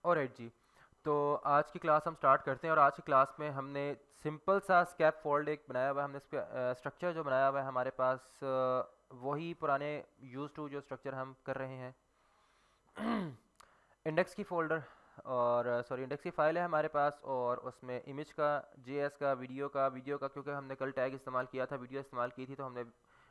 Alright जी। तो आज की क्लास हम स्टार्ट करते हैं और आज की क्लास में हमने सिंपल सा स्कैप फोल्ड एक बनाया हुआ है। हमने स्ट्रक्चर जो बनाया हुआ है हमारे पास वही पुराने यूज टू जो स्ट्रक्चर हम कर रहे हैं। इंडेक्स की फोल्डर और सॉरी इंडेक्स की फाइल है हमारे पास और उसमें इमेज का, जेएस का, वीडियो का क्योंकि हमने कल टैग इस्तेमाल किया था, वीडियो इस्तेमाल की थी, तो हमने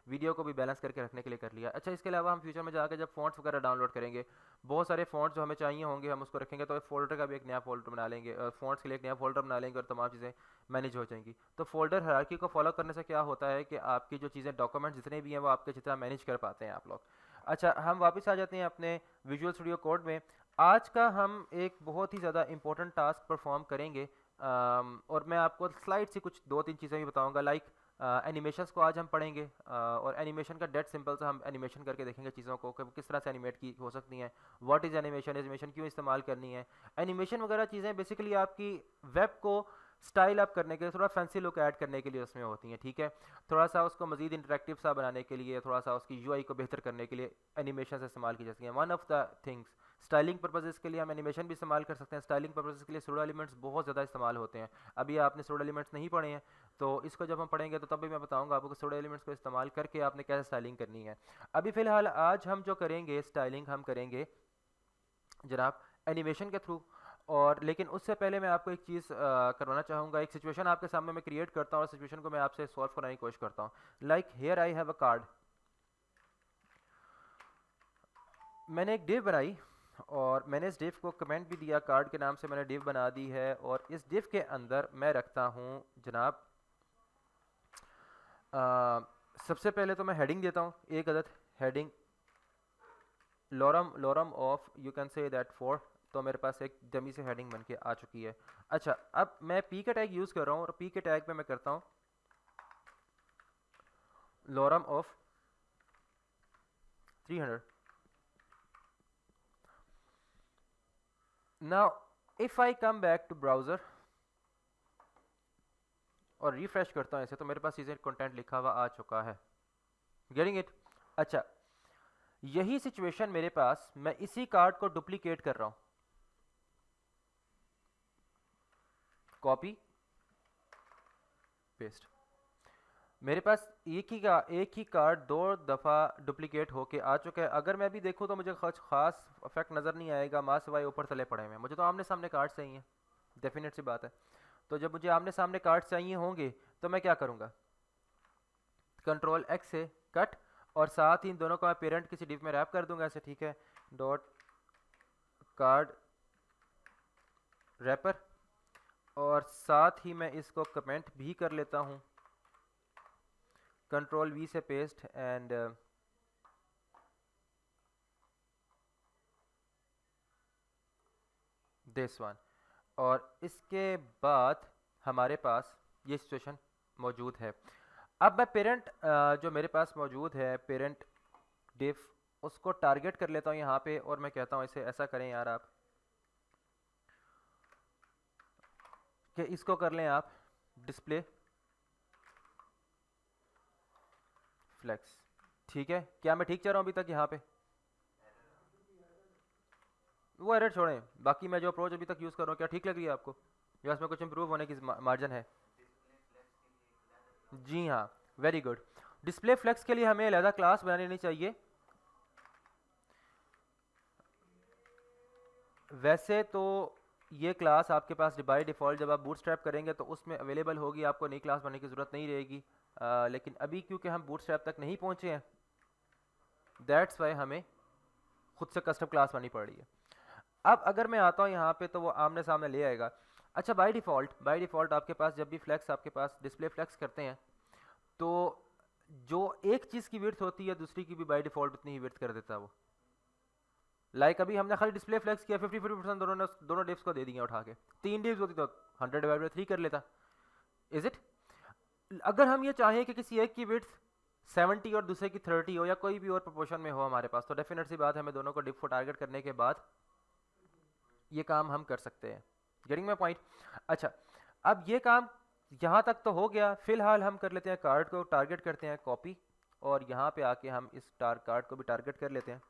वीडियो को भी बैलेंस करके रखने के लिए कर लिया। अच्छा, इसके अलावा हम फ्यूचर में जाकर जब फ़ॉन्ट्स वगैरह डाउनलोड करेंगे, बहुत सारे फ़ॉन्ट्स जो हमें चाहिए होंगे हम उसको रखेंगे, तो एक फ़ोल्डर का भी एक नया फ़ोल्डर बना लेंगे, फ़ॉन्ट्स के लिए एक नया फ़ोल्डर बना लेंगे और तमाम चीज़ें मैनेज हो जाएंगी। तो फ़ोल्डर हायरार्की को फॉलो करने से क्या होता है कि आपकी जो चीज़ें, डॉक्यूमेंट्स जितने भी हैं वो आपके जितना मैनेज कर पाते हैं आप लोग। अच्छा, हम वापस आ जाते हैं अपने विजुअल स्टूडियो कोड में। आज का हम एक बहुत ही ज़्यादा इंपॉर्टेंट टास्क परफॉर्म करेंगे, और मैं आपको स्लाइड से कुछ दो तीन चीज़ें भी बताऊंगा। लाइक एनिमेशंस को आज हम पढ़ेंगे, और एनिमेशन का डेट सिंपल सा हम एनिमेशन करके देखेंगे चीज़ों को कि वो किस तरह से एनिमेट की हो सकती हैं। व्हाट इज़ एनिमेशन, एनिमेशन क्यों इस्तेमाल करनी है। एनिमेशन वगैरह चीज़ें बेसिकली आपकी वेब को स्टाइल अप करने के लिए, थोड़ा फैंसी लुक ऐड करने के लिए उसमें होती हैं, ठीक है। थोड़ा सा उसको मज़ीद इंटरेक्टिव सा बनाने के लिए, थोड़ा सा उसकी यूआई को बेहतर करने के लिए एनिमेशन इस्तेमाल की जाती हैं। One of the things, styling purposes के लिए हम एनिमेशन भी इस्तेमाल कर सकते हैं। स्टाइलिंग पर्पजेज़ के लिए सूडो एलिमेंट्स बहुत ज़्यादा इस्तेमाल होते हैं। अभी आपने सूडो एलिमेंट्स नहीं पढ़े हैं, तो इसको जब हम पढ़ेंगे तो तब भी मैं बताऊंगा आपको सूडो एलिमेंट्स को इस्तेमाल करके आपने कैसे स्टाइलिंग करनी है। अभी फ़िलहाल आज हम जो करेंगे स्टाइलिंग, हम करेंगे जनाब एनिमेशन के थ्रू। और लेकिन उससे पहले मैं आपको एक चीज़ करवाना चाहूँगा। एक सिचुएशन आपके सामने मैं क्रिएट करता हूँ और सिचुएशन को मैं आपसे सॉल्व कराने की कोशिश करता हूँ। Like here I have a card. मैंने एक डिव बनाई और मैंने इस डिव को कमेंट भी दिया, कार्ड के नाम से मैंने डिव बना दी है। और इस डिव के अंदर मैं रखता हूँ जनाब, सबसे पहले तो मैं हेडिंग देता हूँ, एक अदद heading, lorem of you can say that for. तो मेरे पास एक डमी से हेडिंग बन के आ चुकी है। अच्छा, अब मैं पी के टैग यूज़ कर रहा हूँ और पी के टैग पे मैं करता हूँ lorem of 300। Now if I come back to browser और रिफ्रेश करता हूँ इसे, तो मेरे पास चीज़ें कंटेंट लिखा हुआ आ चुका है। Getting it? अच्छा, यही सिचुएशन मेरे पास, मैं इसी कार्ड को डुप्लीकेट कर रहा हूँ, कॉपी पेस्ट। मेरे पास एक ही कार्ड दो दफ़ा डुप्लीकेट होके आ चुका है। अगर मैं भी देखूँ तो मुझे कुछ खास इफेक्ट नज़र नहीं आएगा, माँ सिवाय ऊपर तले पड़े हुए हैं। मुझे तो आमने सामने कार्ड चाहिए, डेफिनेट सी बात है। तो जब मुझे आमने सामने कार्ड चाहिए होंगे तो मैं क्या करूँगा, कंट्रोल एक्स से कट, और साथ ही इन दोनों का मैं पेरेंट किसी डिव में रैप कर दूंगा ऐसे, ठीक है। डॉट कार्ड रैपर, और साथ ही मैं इसको कमेंट भी कर लेता हूँ, कंट्रोल वी से पेस्ट एंड दिस वन। और इसके बाद हमारे पास ये सिचुएशन मौजूद है। अब मैं पेरेंट जो मेरे पास मौजूद है पेरेंट डिफ, उसको टारगेट कर लेता हूँ यहाँ पे, और मैं कहता हूँ इसे ऐसा करें यार आप कि इसको कर लें आप डिस्प्ले फ्लेक्स। ठीक है, क्या मैं ठीक चल रहा हूँ अभी तक यहाँ पे? वो एरर छोड़ें, बाकी मैं जो अप्रोच अभी तक यूज़ कर रहा हूँ क्या ठीक लग रही है आपको, या इसमें कुछ इंप्रूव होने की मार्जिन है? जी हाँ, वेरी गुड। डिस्प्ले फ्लेक्स के लिए हमें अलहदा क्लास बना लेनी चाहिए। वैसे तो ये क्लास आपके पास बाय डिफ़ॉल्ट जब आप बूटस्ट्रैप करेंगे तो उसमें अवेलेबल होगी, आपको नई क्लास बनाने की ज़रूरत नहीं रहेगी। लेकिन अभी क्योंकि हम बूटस्ट्रैप तक नहीं पहुँचे हैं, दैट्स वाई हमें खुद से कस्टम क्लास बनानी पड़ रही है। अब अगर मैं आता हूँ यहाँ पे तो वो आमने सामने ले आएगा। अच्छा, बाय डिफ़ॉल्ट आपके पास जब भी फ्लैक्स आपके पास डिस्प्ले फ्लैक्स करते हैं तो जो एक चीज़ की विड्थ होती है दूसरी की भी बाय डिफ़ॉल्ट उतनी ही विड्थ कर देता है वो। लाइक अभी हमने खाली डिस्प्ले फ्लेक्स किया, 50% दोनों डिव्स को दे दिए उठा के। 3 डिव्स होती तो 100/3 कर लेता। Is it? अगर हम ये चाहें कि किसी एक की विड्थ 70 और दूसरे की 30 हो, या कोई भी और प्रोपोर्शन में हो हमारे पास, तो डेफिनेट सी बात है हमें दोनों को डिव को टारगेट करने के बाद ये काम हम कर सकते हैं। Getting my point? अच्छा, अब ये काम यहाँ तक तो हो गया। फिलहाल हम कर लेते हैं कार्ड को टारगेट करते हैं कॉपी, और यहाँ पे आके हम इस कार्ड को भी टारगेट कर लेते हैं।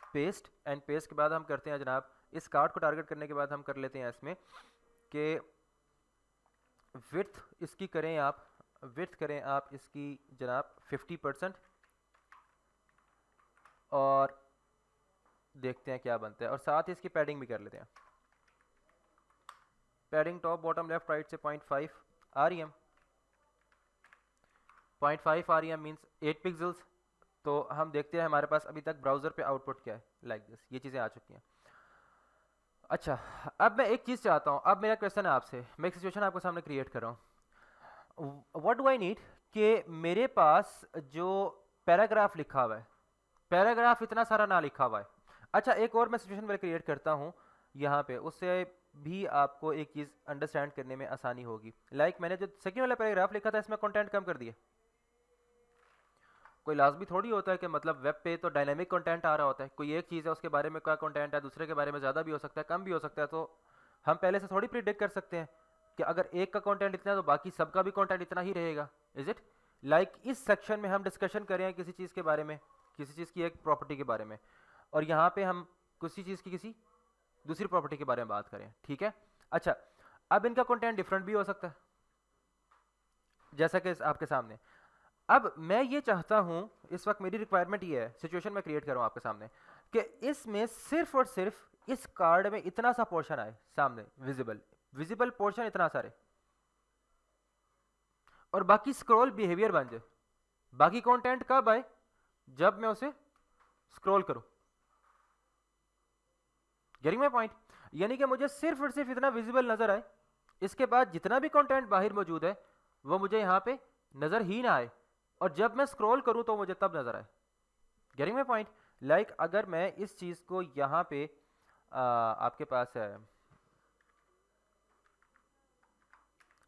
पेस्ट, एंड पेस्ट के बाद हम करते हैं जनाब, इस कार्ड को टारगेट करने के बाद हम कर लेते हैं इसमें कि विड्थ इसकी करें आप, विड्थ करें आप इसकी जनाब 50%, और देखते हैं क्या बनता है, और साथ ही इसकी पैडिंग भी कर लेते हैं। Padding top bottom left right से 0.5 REM, 0.5 REM मीन्स 8 पिक्सल्स। तो हम देखते हैं हमारे पास अभी तक ब्राउज़र पे आउटपुट क्या है, लाइक दिस, ये चीज़ें आ चुकी हैं। अच्छा, अब मैं एक चीज़ चाहता हूँ, अब मेरा क्वेश्चन है आपसे, मैं एक सिचुएशन आपके सामने क्रिएट कर रहा हूँ। व्हाट डू आई नीड कि मेरे पास जो पैराग्राफ लिखा हुआ है, पैराग्राफ इतना सारा ना लिखा हुआ है। अच्छा, एक और मैं सिचुएशन में क्रिएट करता हूँ यहाँ पे, उससे भी आपको एक चीज़ अंडरस्टैंड करने में आसानी होगी। लाइक मैंने जो सेकंड वाला पैराग्राफ लिखा था इसमें कंटेंट कम कर दिया। कोई लाजमी थोड़ी होता है कि मतलब वेब पे तो डायनेमिक कंटेंट आ रहा होता है, कोई एक चीज़ है उसके बारे में क्या कंटेंट है, दूसरे के बारे में ज़्यादा भी हो सकता है, कम भी हो सकता है। तो हम पहले से थोड़ी प्रिडिक्ट कर सकते हैं कि अगर एक का कंटेंट इतना है तो बाकी सबका भी कंटेंट इतना ही रहेगा। इज इट लाइक इस सेक्शन में हम डिस्कशन करें किसी चीज़ के बारे में, किसी चीज़ की एक प्रॉपर्टी के बारे में, और यहाँ पे हम किसी चीज़ की किसी दूसरी प्रॉपर्टी के बारे में बात करें, ठीक है। अच्छा, अब इनका कंटेंट डिफरेंट भी हो सकता है, जैसा कि आपके सामने। अब मैं ये चाहता हूं, इस वक्त मेरी रिक्वायरमेंट ये है, सिचुएशन में क्रिएट कर रहा हूं आपके सामने, कि इसमें सिर्फ और सिर्फ इस कार्ड में इतना सा पोर्शन आए सामने, विजिबल विजिबल पोर्शन इतना सारे, और बाकी स्क्रॉल बिहेवियर बन जाए। बाकी कंटेंट कब आए, जब मैं उसे स्क्रॉल करूं। Getting my point? यानी कि मुझे सिर्फ और सिर्फ इतना विजिबल नजर आए, इसके बाद जितना भी कंटेंट बाहर मौजूद है वो मुझे यहां पे नजर ही ना आए, और जब मैं स्क्रॉल करूं तो मुझे तब नजर आए। Getting my point? लाइक अगर मैं इस चीज को यहां पे आपके पास है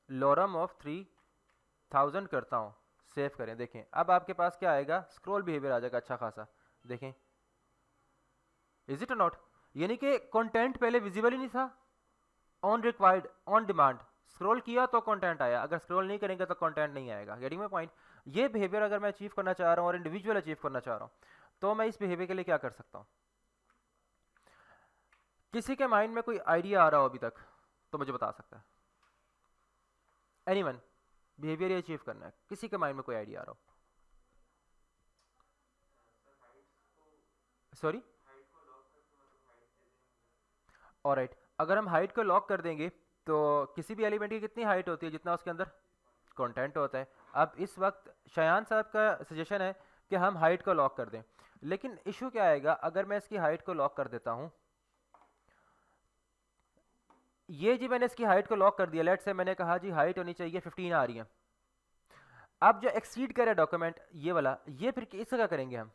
लॉरम ऑफ 3000 करता हूं, सेव करें, देखें अब आपके पास क्या आएगा, स्क्रॉल बिहेवियर आ जाएगा अच्छा खासा, देखें। Is it not? यानी कि कंटेंट पहले विजिबल ही नहीं था, on required, on demand, scroll किया तो कंटेंट आया, अगर स्क्रॉल नहीं करेंगे तो कंटेंट नहीं आएगा। Getting my point? ये बिहेवियर अगर मैं अचीव करना चाह रहा हूँ और इंडिविजुअल अचीव करना चाह रहा हूँ, तो मैं इस बिहेवियर के लिए क्या कर सकता हूँ? किसी के माइंड में कोई आइडिया आ रहा हो अभी तक तो मुझे बता सकता है। एनीवन, बिहेवियर ये अचीव करना है, किसी के माइंड में कोई आइडिया आ रहा हो? सॉरी, ऑलराइट, अगर हम हाइट को लॉक कर देंगे तो किसी भी एलिमेंट की कितनी हाइट होती है, जितना उसके अंदर कंटेंट होता है। अब इस वक्त शयान साहब का सजेशन है कि हम हाइट को लॉक कर दें, लेकिन इशू क्या आएगा अगर मैं इसकी हाइट को लॉक कर देता हूं। ये जी मैंने इसकी हाइट को लॉक कर दिया, लेट से मैंने कहा जी हाइट होनी चाहिए 15 आ रही है। अब जो एक्सीड करे डॉक्यूमेंट ये वाला, ये फिर इसका क्या करेंगे हम?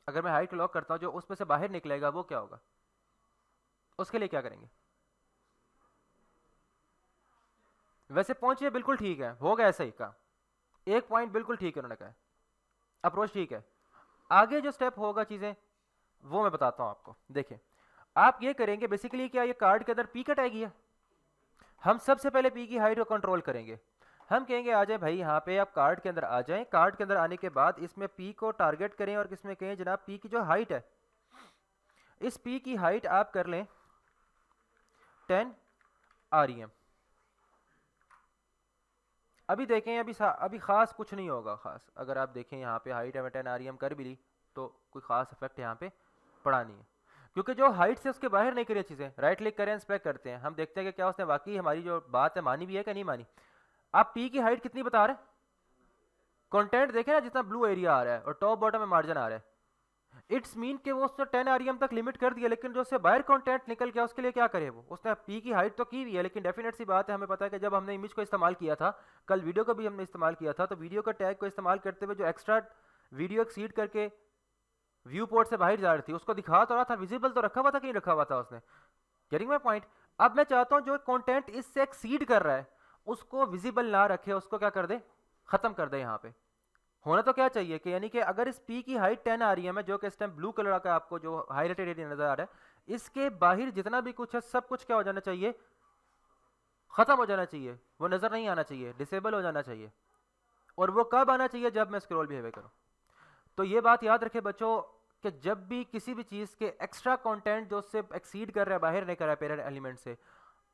अगर मैं हाइट को लॉक करता हूं, जो उसमें से बाहर निकलेगा वो क्या होगा, उसके लिए क्या करेंगे? वैसे पहुंचे बिल्कुल ठीक है, होगा ऐसा ही का, एक पॉइंट बिल्कुल ठीक है उन्होंने कहा, अप्रोच ठीक है। आगे जो स्टेप होगा चीजें वो मैं बताता हूं आपको। देखिए आप ये करेंगे बेसिकली, क्या ये कार्ड के अंदर पी का टैग ही है, हम सबसे पहले पी की हाइट को कंट्रोल करेंगे। हम कहेंगे आ जाए भाई यहाँ पे, आप कार्ड के अंदर आ जाएं, कार्ड के अंदर आने के बाद इसमें पी को टारगेट करें और किसमें कहें जनाब पी की जो हाइट है, इस पी की हाइट आप कर लें 10 REM। अभी देखें, अभी खास कुछ नहीं होगा खास, अगर आप देखें यहाँ पे हाइट हमें 10 REM कर भी ली तो कोई खास इफेक्ट यहाँ पे पड़ा नहीं है, क्योंकि जो हाइट से उसके बाहर नहीं करी चीज़ें, राइट क्लिक करें, इंस्पेक्ट करते हैं, हम देखते हैं कि क्या उसने वाकई हमारी जो बात है मानी भी है कि नहीं मानी। आप पी की हाइट कितनी बता रहे हैं, कंटेंट देखें ना जितना ब्लू एरिया आ रहा है और टॉप बॉटम में मार्जिन आ रहा है, इट्स मीन कि वो उसने 10 REM तक लिमिट कर दिया, लेकिन जो उससे बाहर कंटेंट निकल गया उसके लिए क्या करे, वो उसने पी की हाइट तो की हुई है, लेकिन डेफिनेट सी बात है, हमें पता है कि जब हमने इमेज को इस्तेमाल किया था, कल वीडियो को भी हमने इस्तेमाल किया था, तो वीडियो का टैग को इस्तेमाल करते हुए जो एक्स्ट्रा वीडियो एक्सीड करके व्यू पोर्ट से बाहर जा रही थी उसको दिखा तो रहा था, विजिबल तो रखा हुआ था, कहीं रखा हुआ था उसने। Getting my point? अब मैं चाहता हूं जो कंटेंट इससे एक्सीड कर रहा है उसको विजिबल ना रखे, उसको क्या कर दे, खत्म कर दे। यहाँ पे होना तो क्या चाहिए कि यानी कि अगर इस पी की हाइट 10 REM है, जो कि इस टाइम ब्लू कलर का आपको जो हाईलाइटेड एरिया नजर आ रहा है, इसके बाहर जितना भी कुछ है सब कुछ क्या हो जाना चाहिए, खत्म हो जाना चाहिए, वो नजर नहीं आना चाहिए, डिसेबल हो जाना चाहिए। और वो कब आना चाहिए, जब मैं स्क्रॉल बिहेवियर करूं। तो ये बात याद रखे बच्चों कि जब भी किसी भी चीज़ के एक्स्ट्रा कंटेंट जो उससे एक्सीड कर रहा है, बाहर निकल रहा है पेरेंट एलिमेंट से,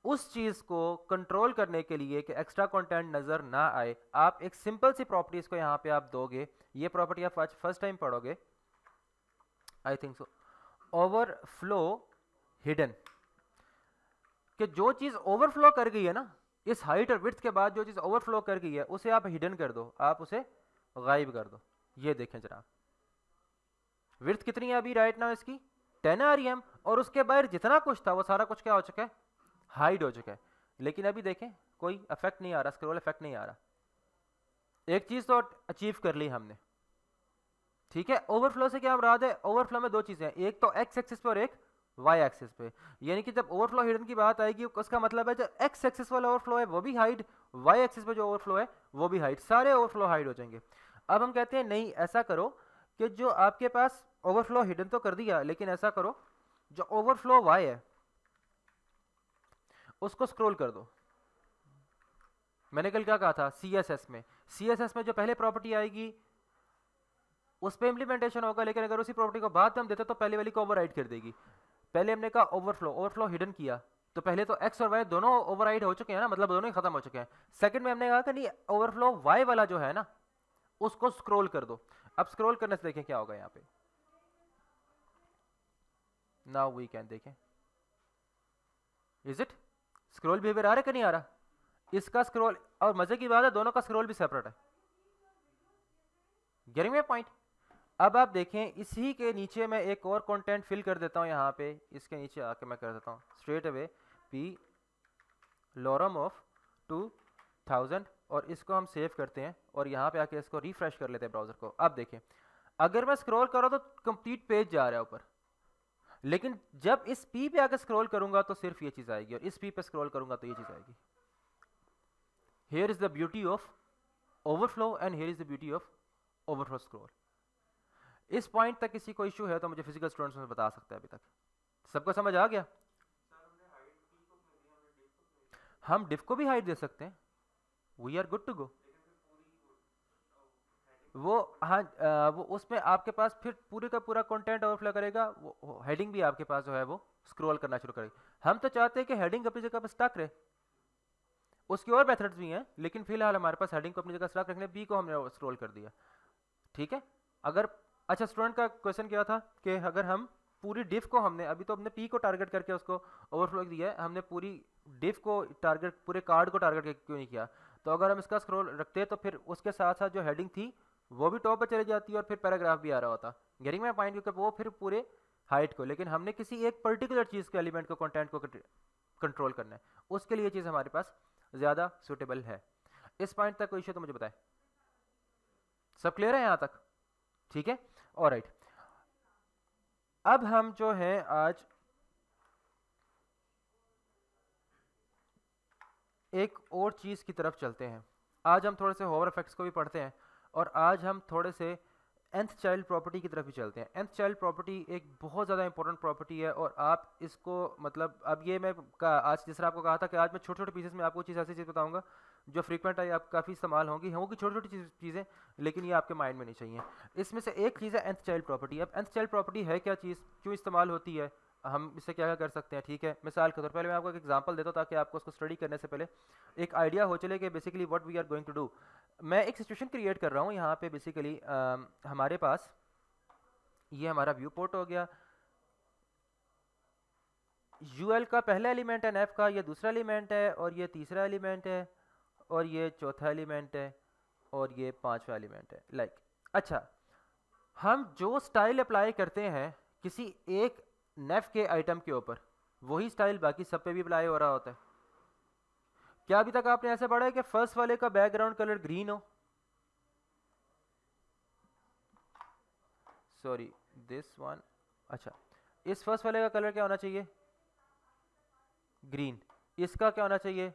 उस चीज़ को कंट्रोल करने के लिए कि एक्स्ट्रा कंटेंट नज़र ना आए, आप एक सिंपल सी प्रॉपर्टीज़ को यहाँ पे आप दोगे। ये प्रॉपर्टी आप आज फर्स्ट टाइम पढ़ोगे, I think so. Overflow hidden, कि जो चीज़ ओवरफ्लो कर गई है ना, इस हाइट और विड्थ के बाद जो चीज़ ओवरफ्लो कर गई है उसे आप हिडन कर दो, आप उसे गायब कर दो। ये देखें जरा, विड्थ कितनी है अभी राइट नाउ इसकी 10 rem, और उसके बाहर जितना कुछ था वो सारा कुछ क्या हो चुका है, हाइड हो चुका है। लेकिन अभी देखें कोई इफेक्ट नहीं आ रहा, स्क्रॉल इफेक्ट नहीं आ रहा। एक चीज़ तो अचीव कर ली हमने, ठीक है। ओवरफ्लो से क्या मुराद है, ओवरफ्लो में दो चीज़ें हैं, एक तो एक्स एक्सिस पे और एक वाई एक्सिस पे। यानी कि जब ओवरफ्लो हिडन की बात आएगी उसका मतलब है जो एक्स एक्सिस वाला ओवरफ्लो है वो भी हाइड, वाई एक्सिस पे जो ओवरफ्लो है वो भी हाइड, सारे ओवरफ्लो हाइड हो जाएंगे। अब हम कहते हैं नहीं, ऐसा करो कि जो आपके पास ओवरफ्लो हिडन तो कर दिया, लेकिन ऐसा करो जो ओवरफ्लो वाई है उसको स्क्रॉल कर दो। मैंने कल क्या कहा था, CSS में जो पहले प्रॉपर्टी आएगी उस पर इंप्लीमेंटेशन होगा, लेकिन अगर उसी प्रॉपर्टी को बाद में हम देते तो पहले वाली को ओवरराइड कर देगी। पहले हमने कहा ओवरफ्लो हिडन किया, तो पहले तो एक्स और वाई दोनों ओवरराइड हो चुके हैं ना, मतलब दोनों ही खत्म हो चुके हैं। सेकंड में हमने कहा कि नहीं, ओवरफ्लो वाई वाला जो है ना उसको स्क्रॉल कर दो। अब स्क्रॉल करने से देखें क्या होगा यहाँ पे, नाउ वी कैन देखें, इज इट स्क्रॉल बिहेवियर आ रहा है कि नहीं आ रहा, इसका स्क्रॉल, और मजे की बात है दोनों का स्क्रॉल भी सेपरेट है। Getting my point. अब आप देखें इसी के नीचे मैं एक और कंटेंट फिल कर देता हूं, यहाँ पे इसके नीचे आके मैं कर देता हूँ straight away P lorem of 2000, और इसको हम सेव करते हैं और यहाँ पे आके इसको रिफ्रेश कर लेते हैं ब्राउजर को। अब देखें अगर मैं स्क्रॉल कर रहा हूँ तो कंप्लीट पेज जा रहा है ऊपर, लेकिन जब इस पी पे आके स्क्रॉल करूंगा तो सिर्फ ये चीज़ आएगी, और इस पी पे स्क्रॉल करूंगा तो ये चीज़ आएगी। Here is the beauty of overflow and here is the beauty of overflow scroll. इस पॉइंट तक किसी को इशू है तो मुझे फिजिकल स्टूडेंट्स में बता सकता है। अभी तक सबको समझ आ गया? हम डिफ को भी हाइड दे सकते हैं, we are good to go. वो हाँ वो उसमें आपके पास फिर पूरे का पूरा कंटेंट ओवरफ्लो करेगा, वो हेडिंग भी आपके पास जो है वो स्क्रॉल करना शुरू करेगी। हम तो चाहते हैं कि हेडिंग अपनी जगह पर स्टक रहे, उसकी और मेथड्स भी हैं, लेकिन फिलहाल हमारे पास हेडिंग को अपनी जगह स्टक रखने, बी को हमने स्क्रॉल कर दिया, ठीक है। अगर अच्छा स्टूडेंट का क्वेश्चन क्या था कि अगर हम पूरी डिफ को हमने अभी तो हमने पी को टारगेट करके उसको ओवरफ्लो दिया है, हमने पूरी डिफ को टारगेट, पूरे कार्ड को टारगेट करके क्यों नहीं किया? तो अगर हम इसका स्क्रॉल रखते तो फिर उसके साथ साथ जो हेडिंग थी वो भी टॉप पे चली जाती और फिर पैराग्राफ भी आ रहा होता। गेटिंग माय पॉइंट, क्योंकि वो फिर पूरे हाइट को, लेकिन हमने किसी एक पर्टिकुलर चीज़ के एलिमेंट को, कंटेंट को कंट्रोल करना है, उसके लिए चीज़ हमारे पास ज़्यादा सुटेबल है। इस पॉइंट तक कोई इशू तो मुझे बताए, सब क्लियर है यहाँ तक? ठीक है, ऑलराइट। अब हम जो है आज एक और चीज़ की तरफ चलते हैं। आज हम थोड़े से होवर इफेक्ट्स को भी पढ़ते हैं, और आज हम थोड़े से nth चाइल्ड प्रॉपर्टी की तरफ भी चलते हैं। nth चाइल्ड प्रॉपर्टी एक बहुत ज़्यादा इंपॉर्टेंट प्रॉपर्टी है, और आप इसको मतलब अब ये मैं आज जिस तरह आपको कहा था कि आज मैं छोटे छोटे पीसेस में आपको चीज़ ऐसी चीज़ बताऊंगा जो फ्रीक्वेंट है, आप काफ़ी इस्तेमाल होंगी छोटी छोटी चीज़ें, लेकिन ये आपके माइंड में नहीं चाहिए। इसमें से एक चीज़ है nth चाइल्ड प्रॉपर्टी। अब nth चाइल्ड प्रॉपर्टी है क्या चीज़, क्यों इस्तेमाल होती है, हम इससे क्या क्या कर सकते हैं, ठीक है। मिसाल के तौर पर पहले मैं आपको एक एग्जांपल देता हूँ ताकि आपको उसको स्टडी करने से पहले एक आइडिया हो चले कि basically what we are going to do. मैं एक सिचुएशन क्रिएट कर रहा हूँ यहाँ पे, बेसिकली हमारे पास ये हमारा व्यू पोर्ट हो गया, यूएल का पहला एलिमेंट है, नेफ का ये दूसरा एलिमेंट है, और ये तीसरा एलिमेंट है, और ये चौथा एलिमेंट है, और ये पांचवा एलिमेंट है। लाइक अच्छा, हम जो स्टाइल अप्लाई करते हैं किसी एक नेफ के आइटम के ऊपर, वही स्टाइल बाकी सब पे भी अप्लाई हो रहा होता है। क्या अभी तक आपने ऐसे पढ़ा है कि फर्स्ट वाले का बैकग्राउंड कलर ग्रीन हो, सॉरी दिस वन, अच्छा इस फर्स्ट वाले का कलर क्या होना चाहिए, ग्रीन, इसका क्या होना चाहिए,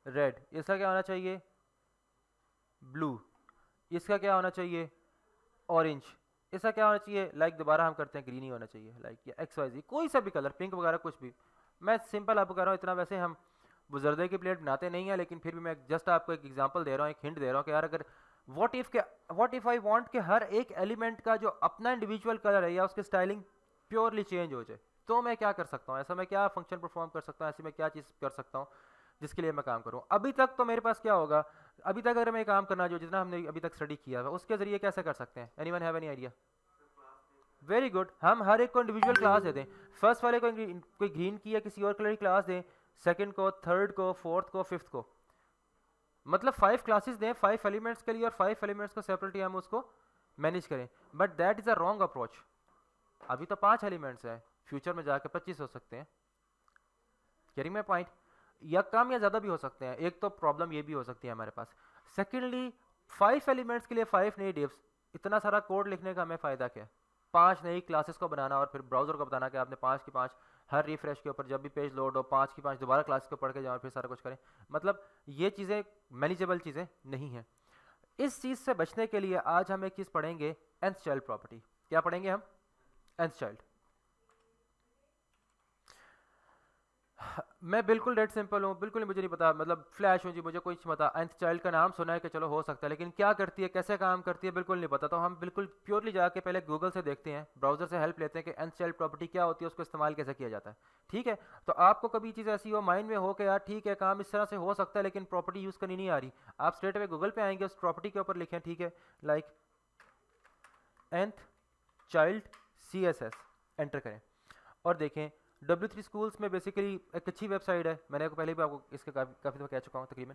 रेड, इसका क्या होना चाहिए, ब्लू, इसका क्या होना चाहिए, ऑरेंज, इसका क्या होना चाहिए, लाइक दोबारा हम करते हैं ग्रीन ही होना चाहिए, लाइक ये XYZ कोई सा भी कलर, पिंक वगैरह कुछ भी। मैं सिंपल आपको कह रहा हूँ, इतना वैसे हम बुजर्दे की प्लेट बनाते नहीं है, लेकिन फिर भी मैं जस्ट आपको एक एग्जांपल दे रहा हूँ, एक हिंट दे रहा हूँ कि यार अगर व्हाट इफ आई वांट कि हर एक एलिमेंट का जो अपना इंडिविजुअल कलर है या उसकी स्टाइलिंग प्योरली चेंज हो जाए, तो मैं क्या कर सकता हूँ, ऐसा मैं क्या फंक्शन परफॉर्म कर सकता हूँ, ऐसी मैं क्या चीज़ कर सकता हूँ जिसके लिए मैं काम करूँ। अभी तक तो मेरे पास क्या होगा, अभी तक अगर मैं काम करना जो जितना हमने अभी तक स्टडी किया है उसके जरिए कैसे कर सकते हैं, anyone have any idea? Very good, हम हर एक को इंडिविजुअल क्लास देते हैं। फर्स्ट वाले को कोई ग्रीन की या किसी और कलर की क्लास दें, सेकंड को, थर्ड को, फोर्थ को, फिफ्थ को, मतलब 5 क्लासेस दें 5 एलिमेंट्स के लिए और 5 एलिमेंट्स को सेपरेटली हम उसको मैनेज करें। But that is a wrong approach. अभी तो 5 एलिमेंट्स हैं, फ्यूचर में जाकर 25 हो सकते हैं। Carrying my point? या कम या ज़्यादा भी हो सकते हैं। एक तो प्रॉब्लम ये भी हो सकती है हमारे पास। सेकेंडली 5 एलिमेंट्स के लिए 5 नई डिव्स, इतना सारा कोड लिखने का हमें फ़ायदा क्या है? 5 नई क्लासेस को बनाना और फिर ब्राउज़र को बताना कि आपने 5 की 5 हर रिफ्रेश के ऊपर जब भी पेज लोड हो 5 की 5 दोबारा क्लास को पढ़ के जाओ और फिर सारा कुछ करें। मतलब ये चीज़ें मैनेजेबल चीज़ें नहीं हैं। इस चीज़ से बचने के लिए आज हम एक चीज़ पढ़ेंगे, nth चाइल्ड प्रॉपर्टी। क्या पढ़ेंगे हम? nth child. मैं बिल्कुल डेड सिंपल हूँ, बिल्कुल मुझे नहीं पता, मतलब फ्लैश हूँ जी, मुझे कुछ नहीं पता। nth चाइल्ड का नाम सुना है कि चलो हो सकता है, लेकिन क्या करती है, कैसे काम करती है, बिल्कुल नहीं पता। तो हम बिल्कुल प्योरली जाके पहले गूगल से देखते हैं, ब्राउजर से हेल्प लेते हैं कि nth चाइल्ड प्रॉपर्टी क्या होती है, उसको इस्तेमाल कैसे किया जाता है। ठीक है, तो आपको कभी चीज़ ऐसी हो माइंड में हो कि यार ठीक है काम इस तरह से हो सकता है लेकिन प्रॉपर्टी यूज़ करनी नहीं आ रही, आप स्ट्रेट अवे गूगल पे आएंगे, उस प्रॉपर्टी के ऊपर लिखें, ठीक है, like nth child CSS enter करें और देखें। W3 स्कूल्स में बेसिकली एक अच्छी वेबसाइट है, मैंने पहले भी आपको इसके काफ़ी दफ़ा कह चुका हूँ तकरीबन।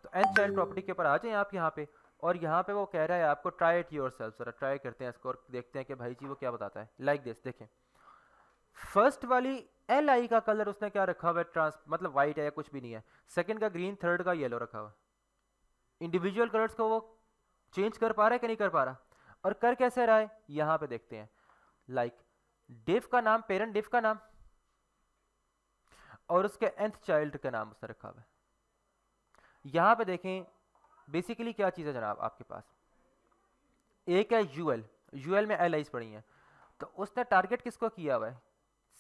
तो nth चाइल्ड प्रॉपर्टी के ऊपर आ जाएं आप यहाँ पे, और यहाँ पे वो कह रहा है आपको ट्राई इट योर सेल्फ। जरा ट्राई करते हैं इसको और देखते हैं कि भाई जी वो क्या बताता है। लाइक दिस, देखें फर्स्ट वाली LI का कलर उसने क्या रखा हुआ है, ट्रांस मतलब वाइट है या कुछ भी नहीं है। सेकंड का ग्रीन, थर्ड का येलो रखा हुआ है। इंडिविजुअल कलर्स को वो चेंज कर पा रहा है कि नहीं कर पा रहा? और कर कैसे रहा है यहाँ पे देखते हैं। लाइक डिव का नाम, पेरेंट डिव का नाम और उसके nth चाइल्ड का नाम उसने रखा हुआ है। यहां पे देखें बेसिकली क्या चीज़ है जनाब आपके पास, एक है यूएल में LIs पड़ी हैं। तो उसने टारगेट किसको किया हुआ है?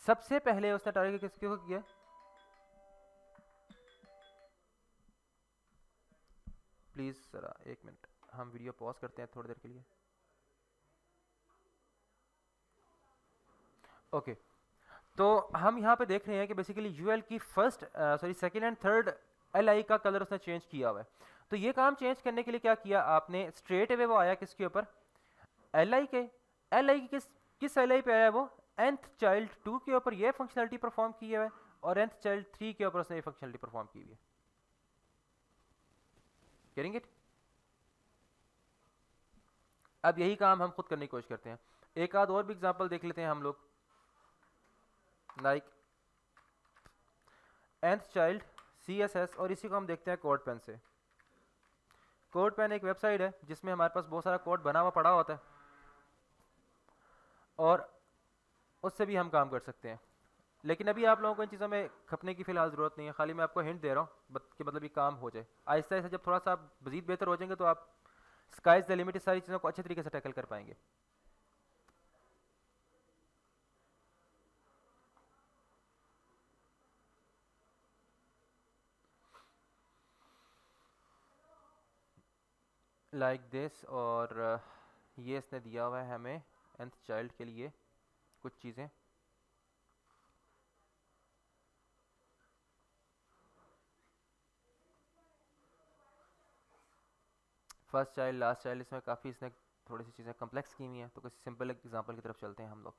सबसे पहले उसने टारगेट किसको किया? प्लीज जरा एक मिनट, हम वीडियो पॉज करते हैं थोड़ी देर के लिए। ओके तो हम यहाँ पे देख रहे हैं कि बेसिकली यूएल की first second and third LI का कलर उसने चेंज किया हुआ है। तो ये काम चेंज करने के लिए क्या किया आपने, स्ट्रेट अवे वो आया किसके ऊपर? LI के। LI की किस LI पे आया वो? nth चाइल्ड 2 के ऊपर ये फंक्शनलिटी परफॉर्म की है और nth चाइल्ड 3 के ऊपर उसने ये फंक्शनलिटी परफॉर्म की हुई है। Getting it? अब यही काम हम खुद करने की कोशिश करते हैं। एक आध और भी एग्जांपल देख लेते हैं हम लोग, लाइक nth चाइल्ड CSS, और इसी को हम देखते हैं कोड पेन से। कोड पेन एक वेबसाइट है जिसमें हमारे पास बहुत सारा कोड बना हुआ पड़ा होता है और उससे भी हम काम कर सकते हैं। लेकिन अभी आप लोगों को इन चीज़ों में खपने की फिलहाल ज़रूरत नहीं है, खाली मैं आपको हिंट दे रहा हूँ कि मतलब ये काम हो जाए। आहिस्ता आहिस्ता जब थोड़ा सा आप मज़ीद बेहतर हो जाएंगे तो आप स्काइज द लिमिट सारी चीज़ों को अच्छे तरीके से टैकल कर पाएंगे। लाइक दिस, और ये इसने दिया हुआ है हमें nth चाइल्ड के लिए कुछ चीज़ें। फर्स्ट चाइल्ड, लास्ट चाइल्ड, इसमें काफ़ी इसने थोड़ी सी चीज़ें कम्प्लेक्स की हुई हैं। तो किसी सिंपल एग्जांपल की तरफ चलते हैं हम लोग,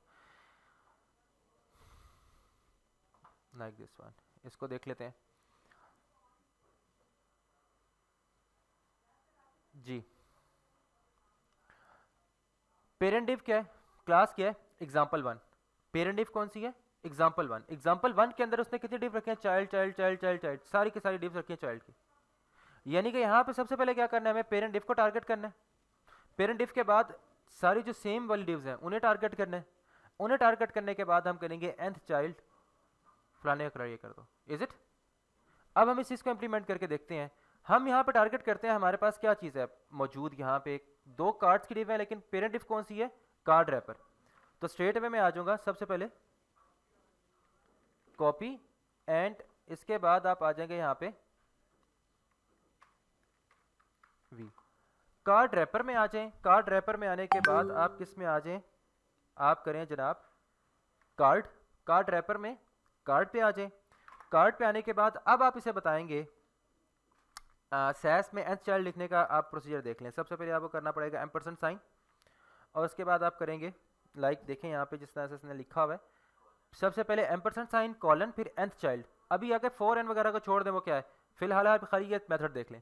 लाइक दिस वन। इसको देख लेते हैं जी। पेरेंट डिव क्या है, क्लास क्या है? Example one. पेरेंट डिव कौन सी है? Example one. एग्जाम्पल वन के अंदर उसने कितने डिव रखे हैं? Child child child child child, सारी की सारी डिव्स रखी हैं चाइल्ड की। यानी कि यहाँ पे सबसे पहले क्या करना है, हमें पेरेंट डिव को टारगेट करना है। पेरेंट डिव के बाद सारी जो सेम वाली डिव्स हैं उन्हें टारगेट करना है। उन्हें टारगेट करने के बाद हम करेंगे nth चाइल्ड फलाने का ये कर दो। Is it? अब हम इस चीज़ को इंप्लीमेंट करके देखते हैं। हम यहाँ पे टारगेट करते हैं, हमारे पास क्या चीज़ है मौजूद, यहाँ पे दो कार्ड्स की डिव है लेकिन पेरेंट डिव कौन सी है? Card wrapper. तो स्ट्रेट अवे में आ जाऊंगा, सबसे पहले कॉपी, एंड इसके बाद आप आ जाएंगे यहाँ पे वी। कार्ड रैपर में आ जाएं। कार्ड रैपर में आने के बाद आप किस में आ जाएं, आप करें जनाब कार्ड, कार्ड रैपर में कार्ड पे आ जाएं। कार्ड पे आने के बाद अब आप इसे बताएंगे सैस में nth चाइल्ड लिखने का आप प्रोसीजर देख लें। सबसे पहले आपको करना पड़ेगा एम्परसेंट साइन, और उसके बाद आप करेंगे लाइक देखें यहाँ पे जिस तरह से इसने लिखा हुआ है, सबसे पहले एम्परसेंट साइन कॉलन फिर nth चाइल्ड। अभी अगर 4n वगैरह को छोड़ दें वो क्या है, फिलहाल आप खाली ये मेथड देख लें।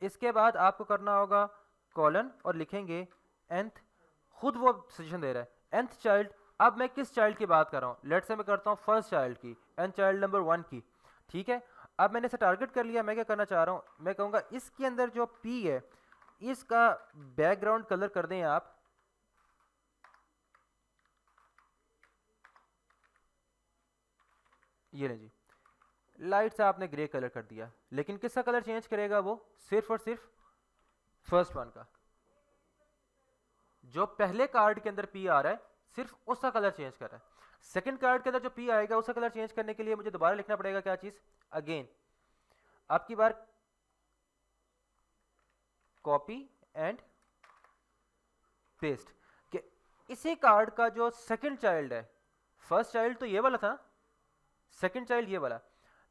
इसके बाद आपको करना होगा कॉलन और लिखेंगे nth, खुद वो सजेशन दे रहा है nth चाइल्ड। अब मैं किस चाइल्ड की बात कर रहा हूँ, लेट्स से मैं करता हूँ फर्स्ट चाइल्ड की, nth चाइल्ड नंबर 1 की, ठीक है। अब मैंने इसे टारगेट कर लिया। मैं क्या करना चाह रहा हूँ, मैं कहूँगा इसके अंदर जो p है इसका बैकग्राउंड कलर कर दें आप ये लें जी, लाइट सा आपने ग्रे कलर कर दिया, लेकिन किसका कलर चेंज करेगा वो, सिर्फ और सिर्फ फर्स्ट वन का। जो पहले कार्ड के अंदर पी आ रहा है सिर्फ उसका कलर चेंज कर रहा है। सेकंड कार्ड के अंदर जो पी आएगा उसका कलर चेंज करने के लिए मुझे दोबारा लिखना पड़ेगा क्या चीज, अगेन आपकी बार कॉपी एंड पेस्ट कि इसी कार्ड का जो सेकंड चाइल्ड है, फर्स्ट चाइल्ड तो ये वाला था, सेकंड चाइल्ड ये वाला,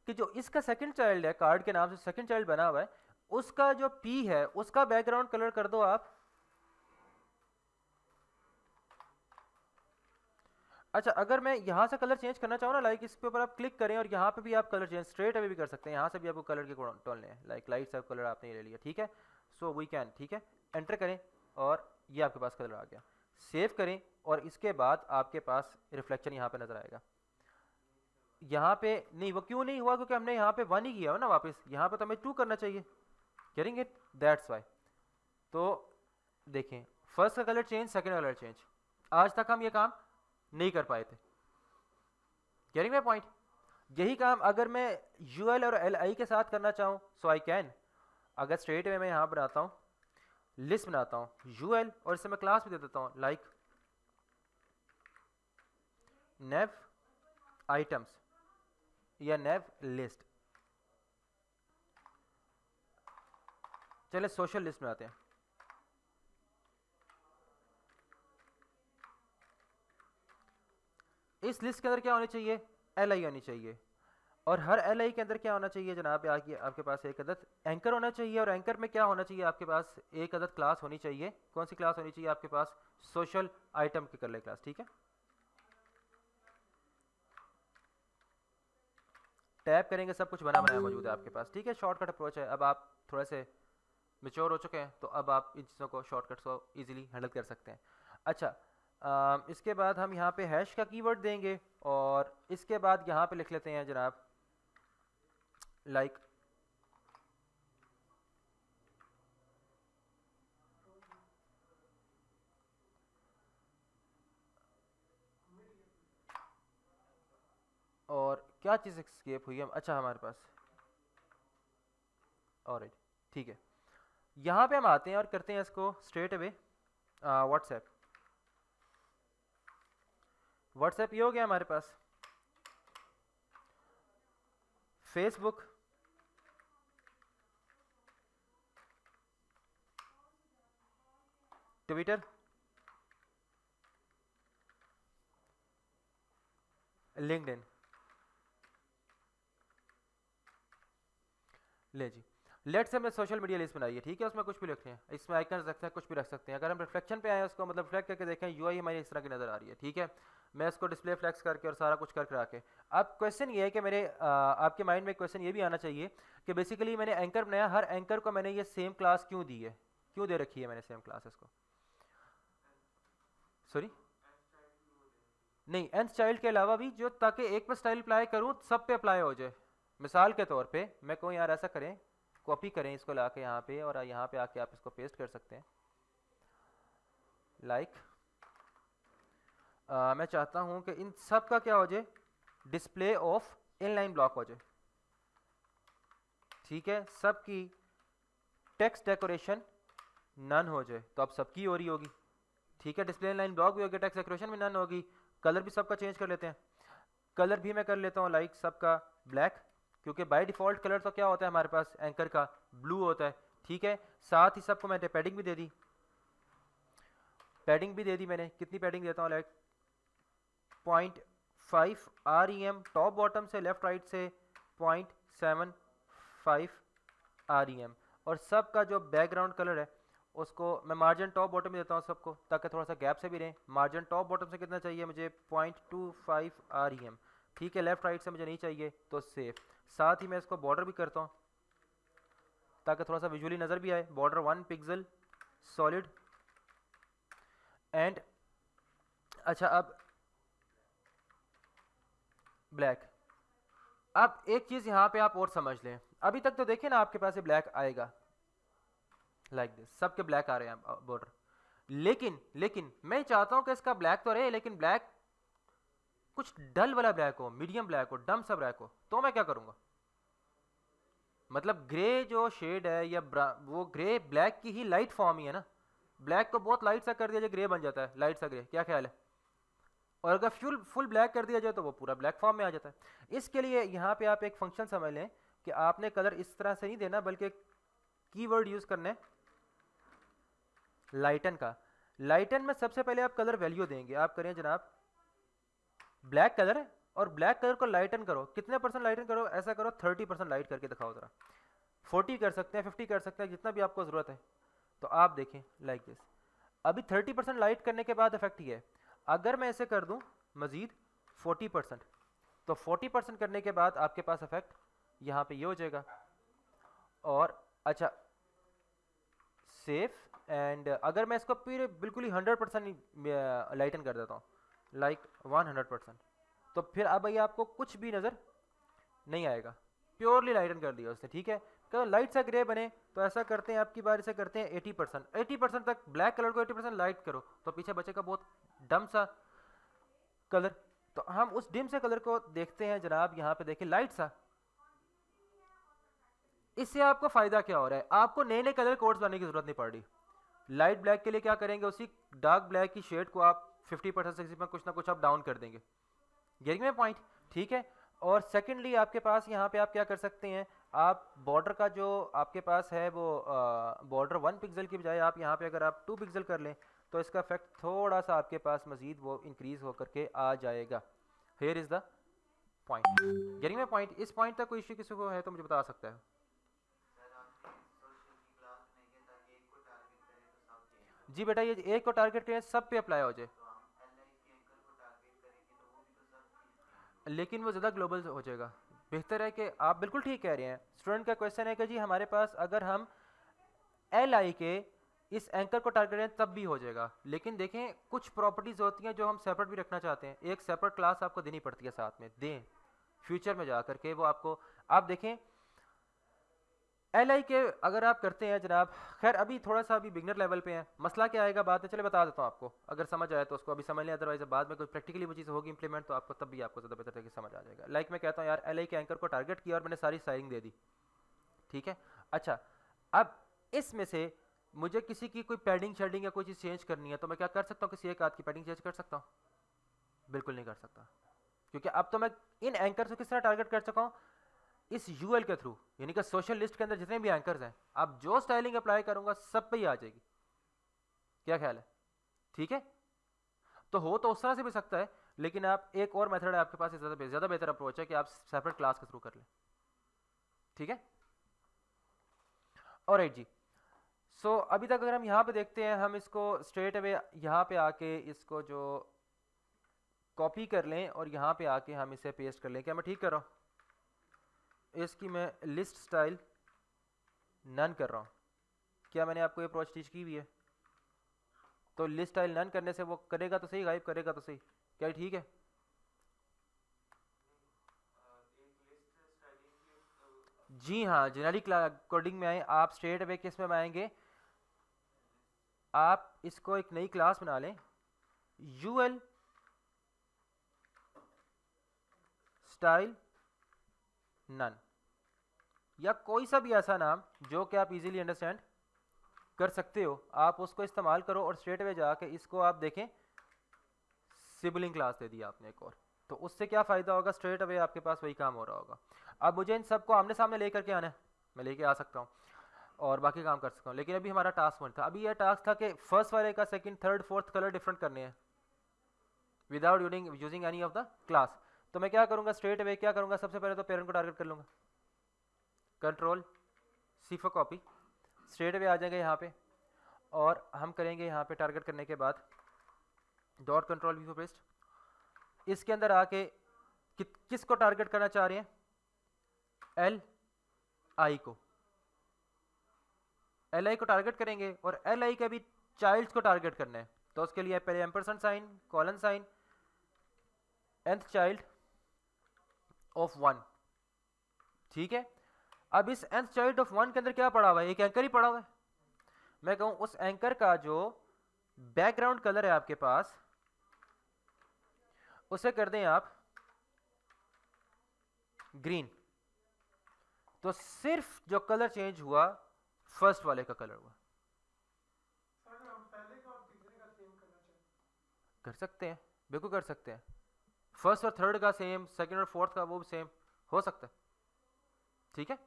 कि जो इसका सेकंड चाइल्ड है कार्ड के नाम से सेकंड चाइल्ड बना हुआ है, उसका जो पी है उसका बैकग्राउंड कलर कर दो आप। अच्छा, अगर मैं यहाँ से कलर चेंज करना चाहूँ ना, लाइक इस पे ऊपर आप क्लिक करें और यहाँ पे भी आप कलर चेंज स्ट्रेट अवे भी कर सकते हैं, यहाँ से भी आपको कलर के टोन लें, लाइक लाइट सा कलर आपने ये ले लिया, ठीक है। सो वी कैन, ठीक है, एंटर करें और ये आपके पास कलर आ गया। सेव करें और इसके बाद आपके पास रिफ्लेक्शन यहाँ पे नजर आएगा। यहाँ पे नहीं, वो क्यों नहीं हुआ, क्योंकि हमने यहाँ पे 1 ही किया हो ना, वापस यहाँ पे तो हमें 2 करना चाहिए, गेटिंग इट, दैट्स वाई। तो देखें फर्स्ट का कलर चेंज, सेकंड का कलर चेंज, आज तक हम ये काम नहीं कर पाए थे, गेटिंग माय पॉइंट। यही काम अगर मैं यूएल और एल के साथ करना चाहूँ सो आई कैन। अगर स्ट्रेट वे मैं यहाँ बनाता हूँ, लिस्ट बनाता हूँ यूएल और इससे मैं क्लास भी दे देता हूँ लाइक नेव आइटम्स या नेव लिस्ट। चले सोशल लिस्ट में आते हैं। इस लिस्ट के अंदर क्या होनी चाहिए, एल होनी चाहिए, और हर एल के अंदर क्या होना चाहिए जनाब, आपके पास एक अदद एंकर होना चाहिए, और एंकर में क्या होना चाहिए आपके पास, एक अदद क्लास होनी चाहिए। कौन सी क्लास होनी चाहिए आपके पास, सोशल आइटम की कर ले क्लास, ठीक है। टैप करेंगे सब कुछ बना बनाया मौजूद है आपके पास, ठीक है। शॉर्टकट अप्रोच है, अब आप थोड़े से मेच्योर हो चुके हैं तो अब आप इन चीज़ों को शॉर्टकट्स को इजीली हैंडल कर सकते हैं। अच्छा, इसके बाद हम यहाँ पे हैश का कीवर्ड देंगे और इसके बाद यहाँ पे लिख लेते हैं जनाब लाइक और क्या चीज़ एस्केप हुई है, अच्छा हमारे पास, ऑलराइट, ठीक है। यहाँ पे हम आते हैं और करते हैं इसको स्ट्रेट अवे व्हाट्सएप। व्हाट्सएप ये हो गया हमारे पास, फेसबुक, ट्विटर, लिंक्डइन, ले जी। लेट से हमने सोशल मीडिया लिस्ट बनाई है, ठीक है, उसमें कुछ भी लिखते हैं, इसमें आइकन रख सकते हैं, कुछ भी रख सकते हैं। अगर हम रिफ्लेक्शन पे आए उसको मतलब रिफ्लेक्ट करके देखें, यूआई हमारी इस तरह की नजर आ रही है, ठीक है। मैं इसको डिस्प्ले फ्लेक्स करके और सारा कुछ करके आके, अब क्वेश्चन ये है कि मेरे आपके माइंड में क्वेश्चन ये भी आना चाहिए कि बेसिकली मैंने एंकर बनाया, हर एंकर को मैंने ये सेम क्लास क्यों दी है, क्यों दे रखी है मैंने सेम क्लास इसको, सॉरी नहीं, nth चाइल्ड के अलावा भी जो, ताकि एक पे स्टाइल अप्लाई करूँ सब पे अप्लाई हो जाए। मिसाल के तौर पे मैं कहूँ यार ऐसा करें, कॉपी करें इसको लाके यहाँ पे और यहाँ पे आके आप इसको पेस्ट कर सकते हैं लाइक मैं चाहता हूँ कि इन सब का क्या हो जाए, डिस्प्ले ऑफ इनलाइन ब्लॉक हो जाए, ठीक है। सबकी टेक्स्ट डेकोरेशन नन हो जाए, तो अब सबकी हो रही होगी, ठीक है। डिस्प्ले इनलाइन ब्लॉक भी होगी, टेक्स्ट डेकोरेशन भी नन होगी। कलर भी सबका चेंज कर लेते हैं, कलर भी मैं कर लेता हूँ लाइक सबका ब्लैक, क्योंकि बाय डिफॉल्ट कलर तो क्या होता है हमारे पास एंकर का, ब्लू होता है, ठीक है। साथ ही सबको मैंने पैडिंग भी दे दी, पैडिंग भी दे दी मैंने। कितनी पैडिंग देता हूँ, लाइक 0.5 REM टॉप बॉटम से, लेफ्ट राइट से 0.75 REM। और सबका जो बैकग्राउंड कलर है उसको मैं मार्जिन टॉप बॉटम में देता हूँ सबको, ताकि थोड़ा सा गैप से भी रहे। मार्जिन टॉप बॉटम से कितना चाहिए मुझे, 0.25 REM। ठीक है, लेफ्ट राइट से मुझे नहीं चाहिए तो सेफ। साथ ही मैं इसको बॉर्डर भी करता हूँ ताकि थोड़ा सा विजुअली नज़र भी आए। बॉर्डर 1 पिक्सल सॉलिड एंड अच्छा अब ब्लैक। अब एक चीज़ यहाँ पे आप और समझ लें, अभी तक तो देखिए ना आपके पास ये ब्लैक आएगा लाइक दिस, सबके ब्लैक आ रहे हैं बॉर्डर। लेकिन मैं चाहता हूँ कि इसका ब्लैक तो रहे, लेकिन ब्लैक कुछ डल वाला ब्लैक हो, मीडियम ब्लैक हो, डम सा ब्लैक हो। तो मैं क्या करूँगा, मतलब ग्रे जो शेड है या वो ग्रे ब्लैक की ही लाइट फॉर्म ही है ना। ब्लैक को बहुत लाइट सा कर दिया जाए, ग्रे बन जाता है, लाइट सा ग्रे। क्या ख्याल है? और अगर फुल ब्लैक कर दिया जाए तो वो पूरा ब्लैक फॉर्म में आ जाता है। इसके लिए यहाँ पे आप एक फंक्शन समझ लें कि आपने कलर इस तरह से नहीं देना, बल्कि कीवर्ड यूज करना है लाइटन का। लाइटन में सबसे पहले आप कलर वैल्यू देंगे। आप करें जनाब ब्लैक कलर है और ब्लैक कलर को लाइटन करो। कितने परसेंट लाइटन करो? ऐसा करो 30% लाइट करके दिखाओ जरा। 40 कर सकते हैं, 50 कर सकते हैं, जितना भी आपको ज़रूरत है। तो आप देखें लाइक दिस, अभी 30% लाइट करने के बाद इफेक्ट ये है। अगर मैं ऐसे कर दूं मजीद 40%, तो 40% करने के बाद आपके पास इफेक्ट यहाँ पे ये हो जाएगा। और अच्छा सेफ एंड अगर मैं इसको पूरे बिल्कुल ही 100% लाइटन कर देता हूँ, लाइक 100%, तो फिर अब भाई आपको कुछ भी नज़र नहीं आएगा, प्योरली लाइटन कर दिया उसने। ठीक है, तो लाइट सा ग्रे बने तो ऐसा करते हैं, आपकी बार से करते हैं 80% तक ब्लैक कलर को 80% लाइट करो, तो पीछे बचेगा बहुत डम सा कलर। तो हम उस डिम से कलर को देखते हैं जनाब, यहाँ पे देखिए लाइट सा। इससे आपको फायदा क्या हो रहा है, आपको नए नए कलर कोड्स बनाने की जरूरत नहीं पड़ रही। लाइट ब्लैक के लिए क्या करेंगे, उसी डार्क ब्लैक की शेड को आप 50% 60% कुछ ना कुछ आप डाउन कर देंगे। Getting my point? ठीक है। और सेकेंडली आपके पास यहाँ पे आप क्या कर सकते हैं, आप बॉर्डर का जो आपके पास है वो बॉर्डर 1 पिक्सल की बजाय आप यहाँ पे अगर आप 2 पिक्सल कर लें तो इसका इफेक्ट थोड़ा सा आपके पास मजीद वो इंक्रीज होकर के आ जाएगा। Here is the point. Getting my point? इस पॉइंट तक कोई इश्यू किसी को है तो मुझे बता सकता है। जी बेटा, ये एक को टारगेट करें सब पे अप्लाई हो जाए, लेकिन वो ज़्यादा ग्लोबल हो जाएगा। बेहतर है कि आप बिल्कुल ठीक कह रहे हैं। स्टूडेंट का क्वेश्चन है कि जी हमारे पास अगर हम LI के इस एंकर को टारगेट करें तब भी हो जाएगा, लेकिन देखें कुछ प्रॉपर्टीज़ होती हैं जो हम सेपरेट भी रखना चाहते हैं। एक सेपरेट क्लास आपको देनी पड़ती है, साथ में दें फ्यूचर में जा करके वो आपको। आप देखें LI के अगर आप करते हैं जनाब, खैर अभी थोड़ा सा अभी बिगनर लेवल पे है, मसला क्या आएगा बाद में चले बता देता हूँ आपको। अगर समझ आए तो उसको अभी समझ लें, अदरवाइज बाद में कोई प्रैक्टिकली वो चीज़ होगी इंप्लीमेंट तो आपको तब भी आपको ज़्यादा बेहतर तरीके से समझ आ जाएगा। लाइक मैं कहता हूँ यार LI के एंकर को टारगेट किया और मैंने सारी स्टाइलिंग दे दी, ठीक है। अच्छा अब इसमें से मुझे किसी की कोई पैडिंग शेडिंग या कोई चीज़ चेंज करनी है तो मैं क्या कर सकता हूँ, किसी एक आध की पैडिंग चेंज कर सकता हूँ? बिल्कुल नहीं कर सकता, क्योंकि अब तो मैं इन एंकर को किस तरह टारगेट कर सका हूँ, इस UL के थ्रू, यानी कि सोशल लिस्ट के अंदर जितने भी एंकर्स हैं, अब जो स्टाइलिंग अप्लाई करूंगा सब पे ही आ जाएगी। क्या ख्याल है? ठीक है, तो हो तो उस तरह से भी सकता है, लेकिन आप एक और मेथड है आपके पास, ज़्यादा बेहतर अप्रोच है कि आप सेपरेट क्लास के थ्रू कर लें। ठीक है, ऑलराइट जी। सो अभी तक अगर हम यहाँ पे देखते हैं, हम इसको स्ट्रेट अवे यहाँ पे आके इसको जो कॉपी कर लें और यहाँ पे आके हम इसे पेस्ट कर लें। क्या मैं ठीक कर रहा हूँ? इसकी मैं लिस्ट स्टाइल नन कर रहा हूँ। क्या मैंने आपको ये अप्रोच टीच की हुई है? तो लिस्ट स्टाइल नन करने से वो करेगा तो सही, गायब करेगा तो सही। क्या ठीक है? जी हाँ, जेनरिक कोडिंग में आए आप, स्ट्रेट अवे किस में आएंगे, आप इसको एक नई क्लास बना लें, UL स्टाइल नन, या कोई सा भी ऐसा नाम जो कि आप इजीली अंडरस्टैंड कर सकते हो, आप उसको इस्तेमाल करो। और स्ट्रेट अवे जाके इसको आप देखें सिबलिंग क्लास दे दी आपने एक और, तो उससे क्या फ़ायदा होगा, स्ट्रेट अवे आपके पास वही काम हो रहा होगा। अब मुझे इन सबको आमने सामने लेकर के आना है, मैं लेके आ सकता हूँ। और बाकी काम कर सकता हूँ। लेकिन अभी हमारा टास्क वन था, अभी यह टास्क था कि फर्स्ट वाले का second third fourth colour different करने हैं without using any of the class. तो मैं क्या करूँगा, स्ट्रेट अवे क्या करूँगा, सबसे पहले तो पेरेंट को टारगेट कर लूँगा, control C for copy, straight away आ जाएंगे यहाँ पे, और हम करेंगे यहाँ पे टारगेट करने के बाद dot control we for paste. इसके अंदर आके किसको टारगेट करना चाह रहे हैं, एल आई को, एल आई को टारगेट करेंगे और एल आई के भी चाइल्ड्स को टारगेट करना है। तो उसके लिए पहले ampersand sign, colon sign, nth child of 1, ठीक है। अब इस nth चाइल्ड ऑफ 1 के अंदर क्या पड़ा हुआ है, एक एंकर ही पड़ा हुआ है। मैं कहूं उस एंकर का जो बैकग्राउंड कलर है आपके पास, उसे कर दें आप ग्रीन। तो सिर्फ जो कलर चेंज हुआ फर्स्ट वाले का कलर हुआ। कर सकते हैं, बिल्कुल कर सकते हैं, फर्स्ट और थर्ड का सेम, सेकंड और फोर्थ का वो भी सेम हो सकता है, ठीक है।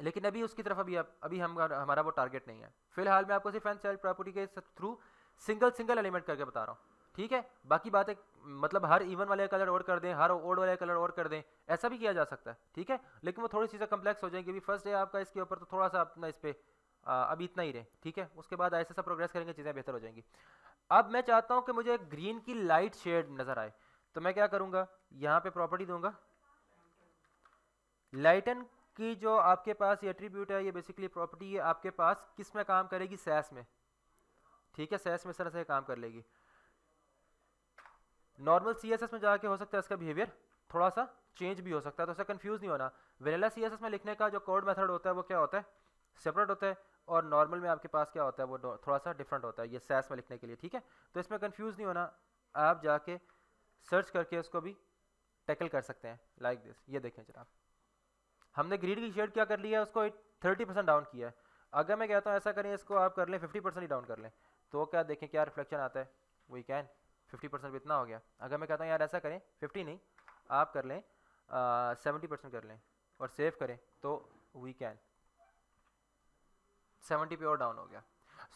लेकिन अभी उसकी तरफ अभी हमारा वो टारगेट नहीं है। फिलहाल मैं आपको सिर्फ एंड चाइल्ड प्रॉपर्टी के थ्रू सिंगल एलिमेंट करके बता रहा हूँ, ठीक है। बाकी बातें मतलब हर इवन वाले कलर और कर दें, हर ओड वाले कलर और कर दें, ऐसा भी किया जा सकता है, ठीक है। लेकिन वो थोड़ी चीज़ें कम्प्लेक्स हो जाएंगी। अभी फर्स्ट डे आपका इसके ऊपर, तो थोड़ा सा अपना इस पर अभी इतना ही रहे, ठीक है। उसके बाद ऐसे सब प्रोग्रेस करेंगे, चीज़ें बेहतर हो जाएंगी। अब मैं चाहता हूँ कि मुझे ग्रीन की लाइट शेड नज़र आए, तो मैं क्या करूँगा, यहाँ पे प्रॉपर्टी दूंगा लाइटन की। जो आपके पास ये एट्रीब्यूट है, ये बेसिकली प्रॉपर्टी है आपके पास किस में काम करेगी, सैस में, ठीक है। सैस में इस तरह से काम कर लेगी। नॉर्मल CSS में जाके हो सकता है इसका बिहेवियर थोड़ा सा चेंज भी हो सकता है, तो उससे कंफ्यूज नहीं होना। वेनिला CSS में लिखने का जो कोड मेथड होता है वो क्या होता है, सेपरेट होता है, और नॉर्मल में आपके पास क्या होता है, वो थोड़ा सा डिफरेंट होता है ये सैस में लिखने के लिए, ठीक है। तो इसमें कंफ्यूज नहीं होना, आप जाके सर्च करके उसको भी टैकल कर सकते हैं लाइक दिस। ये देखें जनाब, हमने ग्रीन की शेड क्या कर लिया है, उसको 30% डाउन किया है। अगर मैं कहता हूँ ऐसा करें, इसको आप कर लें 50% ही डाउन कर लें, तो क्या देखें क्या रिफ्लेक्शन आता है, वी कैन 50% भी इतना हो गया। अगर मैं कहता हूँ यार ऐसा करें 50 नहीं, आप कर लें 70% कर लें और सेव करें, तो वी कैन 70 पे और डाउन हो गया।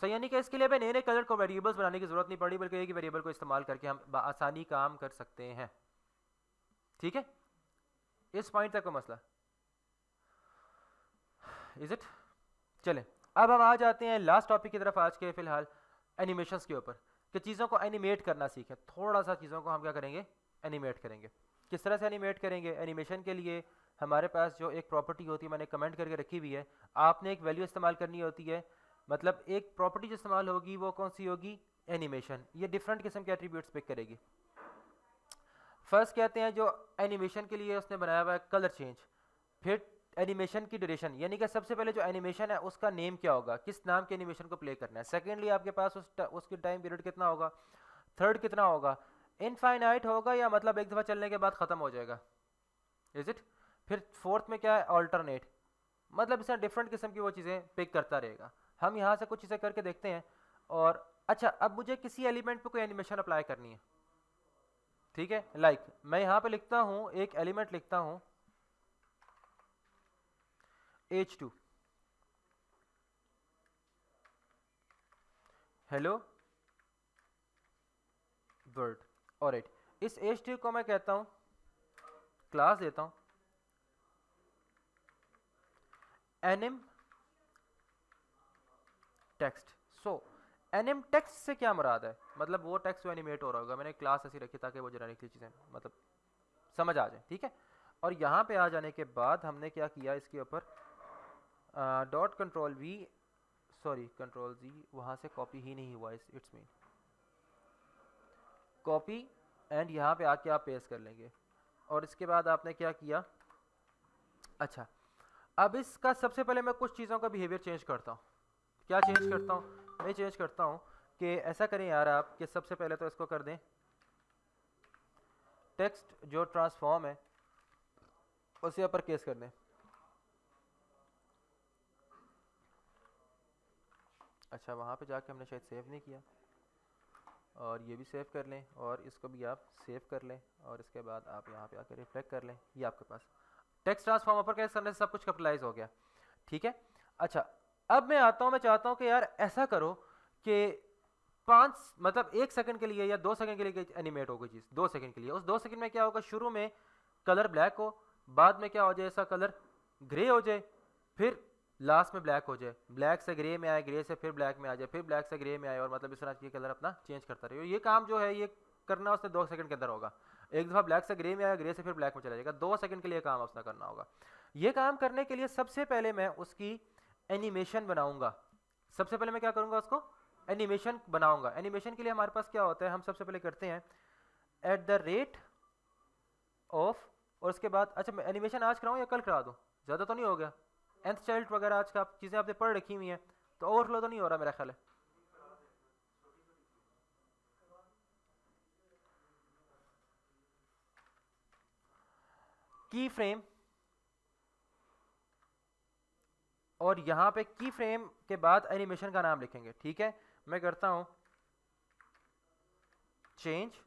सो यानी कि इसके लिए हमें नए नए कलर को वेरिएबल्स बनाने की जरूरत नहीं पड़ी, बल्कि एक ही वेरिएबल को इस्तेमाल करके हम आसानी काम कर सकते हैं, ठीक है। इस पॉइंट तक का मसला इज इट। चलें अब हम आ जाते हैं लास्ट टॉपिक की तरफ आज के, फिलहाल एनिमेशंस के ऊपर, कि चीज़ों को एनिमेट करना सीखें। थोड़ा सा चीज़ों को हम क्या करेंगे, एनिमेट करेंगे। किस तरह से एनिमेट करेंगे, एनिमेशन के लिए हमारे पास जो एक प्रॉपर्टी होती है, मैंने कमेंट करके रखी हुई है, आपने एक वैल्यू इस्तेमाल करनी होती है। मतलब एक प्रॉपर्टी जो इस्तेमाल होगी वो कौन सी होगी, एनिमेशन। ये डिफरेंट किस्म के एट्रीब्यूट्स पिक करेगी। फर्स्ट कहते हैं जो एनिमेशन के लिए उसने बनाया हुआ है कलर चेंज, फिर एनिमेशन की ड्यूरेशन, यानी कि सबसे पहले जो एनिमेशन है उसका नेम क्या होगा, किस नाम के एनिमेशन को प्ले करना है। सेकेंडली आपके पास उसकी टाइम पीरियड कितना होगा, थर्ड कितना होगा, इनफाइनाइट होगा या मतलब एक दफ़ा चलने के बाद ख़त्म हो जाएगा, इज इट। फिर फोर्थ में क्या है, ऑल्टरनेट, मतलब इसमें डिफरेंट किस्म की वो चीज़ें पिक करता रहेगा। हम यहाँ से कुछ चीज़ें करके देखते हैं। और अच्छा, अब मुझे किसी एलिमेंट पे कोई एनिमेशन अप्लाई करनी है, ठीक है। लाइक मैं यहाँ पे लिखता हूँ, एक एलिमेंट लिखता हूँ H2, हेलो वर्ड, और इस H2 को मैं कहता हूँ क्लास देता हूँ एनिम टेक्स्ट। सो एनिम टेक्स्ट से क्या मुराद है, मतलब वो टेक्स्ट जो एनिमेट हो रहा होगा, मैंने क्लास ऐसी रखी ताकि वो जेनेरिकली चीज़ें मतलब समझ आ जाए, ठीक है। और यहाँ पे आ जाने के बाद हमने क्या किया, इसके ऊपर dot control V, sorry control G, वहाँ से कॉपी ही नहीं हुआ, इट्स मीन कॉपी, एंड यहाँ पे आके आप पेस्ट कर लेंगे। और इसके बाद आपने क्या किया, अच्छा अब इसका सबसे पहले मैं कुछ चीज़ों का बिहेवियर चेंज करता हूँ। क्या चेंज करता हूँ, मैं चेंज करता हूँ कि ऐसा करें यार आप, कि सबसे पहले तो इसको कर दें टेक्स्ट जो ट्रांसफॉर्म है उसे अपर केस कर दें। अच्छा वहाँ पे जाके हमने शायद सेव नहीं किया, और ये भी सेव कर लें, और इसको भी आप सेव कर लें, और इसके बाद आप यहाँ पे आकर रिफ्लेक्ट कर लें। ये आपके पास टेक्स्ट ट्रांसफॉर्म अपर केस करने से सब कुछ कैपिटलाइज हो गया। ठीक है। अच्छा, अब मैं आता हूँ, मैं चाहता हूँ कि यार ऐसा करो कि 1 सेकंड के लिए या 2 सेकंड के लिए एनिमेट हो कोई चीज़, 2 सेकंड के लिए। उस 2 सेकंड में क्या होगा, शुरू में कलर ब्लैक हो, बाद में क्या हो जाए, ऐसा कलर ग्रे हो जाए, फिर लास्ट में ब्लैक हो जाए, ब्लैक से ग्रे में आए, ग्रे से फिर ब्लैक में आ जाए, फिर ब्लैक से ग्रे में आए, और मतलब इस तरह ये कलर अपना चेंज करता रहे। ये काम जो है ये करना उसने 2 सेकंड के अंदर होगा। एक दफ़ा ब्लैक से ग्रे में आया, ग्रे से फिर ब्लैक में चला जाएगा, 2 सेकंड के लिए काम उसने करना होगा। ये काम करने के लिए सबसे पहले मैं उसकी एनिमेशन बनाऊंगा। सबसे पहले मैं क्या करूंगा, उसको एनिमेशन बनाऊंगा। एनिमेशन के लिए हमारे पास क्या होता है, हम सबसे पहले करते हैं @ ऑफ, और उसके बाद, अच्छा मैं एनिमेशन आज कराऊं या कल करा दूं, ज़्यादा तो नहीं हो गया? nth चाइल्ड वगैरह आज का चीज़ें आपने पढ़ रखी हुई हैं, तो ओवरफ्लो तो नहीं हो रहा मेरा ख्याल है। की फ्रेम, और यहां पे की फ्रेम के बाद एनिमेशन का नाम लिखेंगे, ठीक है। मैं करता हूं चेंज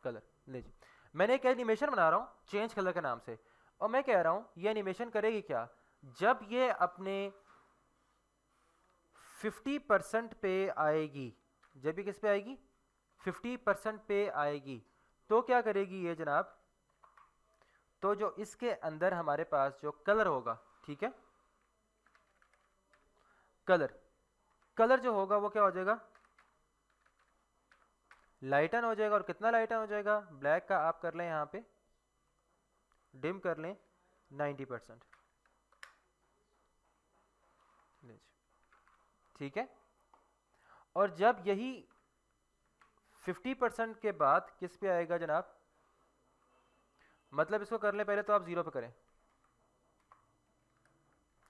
कलर, ले जी, मैंने एक एनिमेशन बना रहा हूं चेंज कलर के नाम से, और मैं कह रहा हूं ये एनिमेशन करेगी क्या, जब ये अपने 50% पे आएगी, जब ये किस पे आएगी, 50% पे आएगी, तो क्या करेगी ये जनाब, तो जो इसके अंदर हमारे पास जो कलर होगा, ठीक है, कलर, कलर जो होगा वो क्या हो जाएगा, लाइटन हो जाएगा। और कितना लाइटन हो जाएगा, ब्लैक का आप कर लें यहाँ पे डिम कर लें 90%, ठीक है। और जब यही 50% के बाद किस पे आएगा जनाब, मतलब इसको कर ले पहले तो आप 0 पे करें,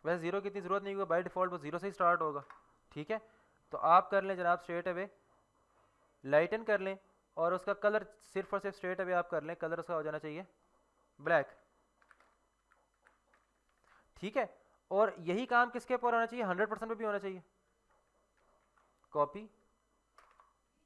वैसे 0 की इतनी ज़रूरत नहीं होगी, बाय डिफ़ॉल्ट वो 0 से ही स्टार्ट होगा, ठीक है। तो आप कर लें जनाब स्ट्रेट अवे लाइटन कर लें, और उसका कलर सिर्फ और सिर्फ स्ट्रेट अवे आप कर लें, कलर उसका हो जाना चाहिए ब्लैक, ठीक है। और यही काम किसके ऊपर होना चाहिए, 100% पे भी होना चाहिए। कॉपी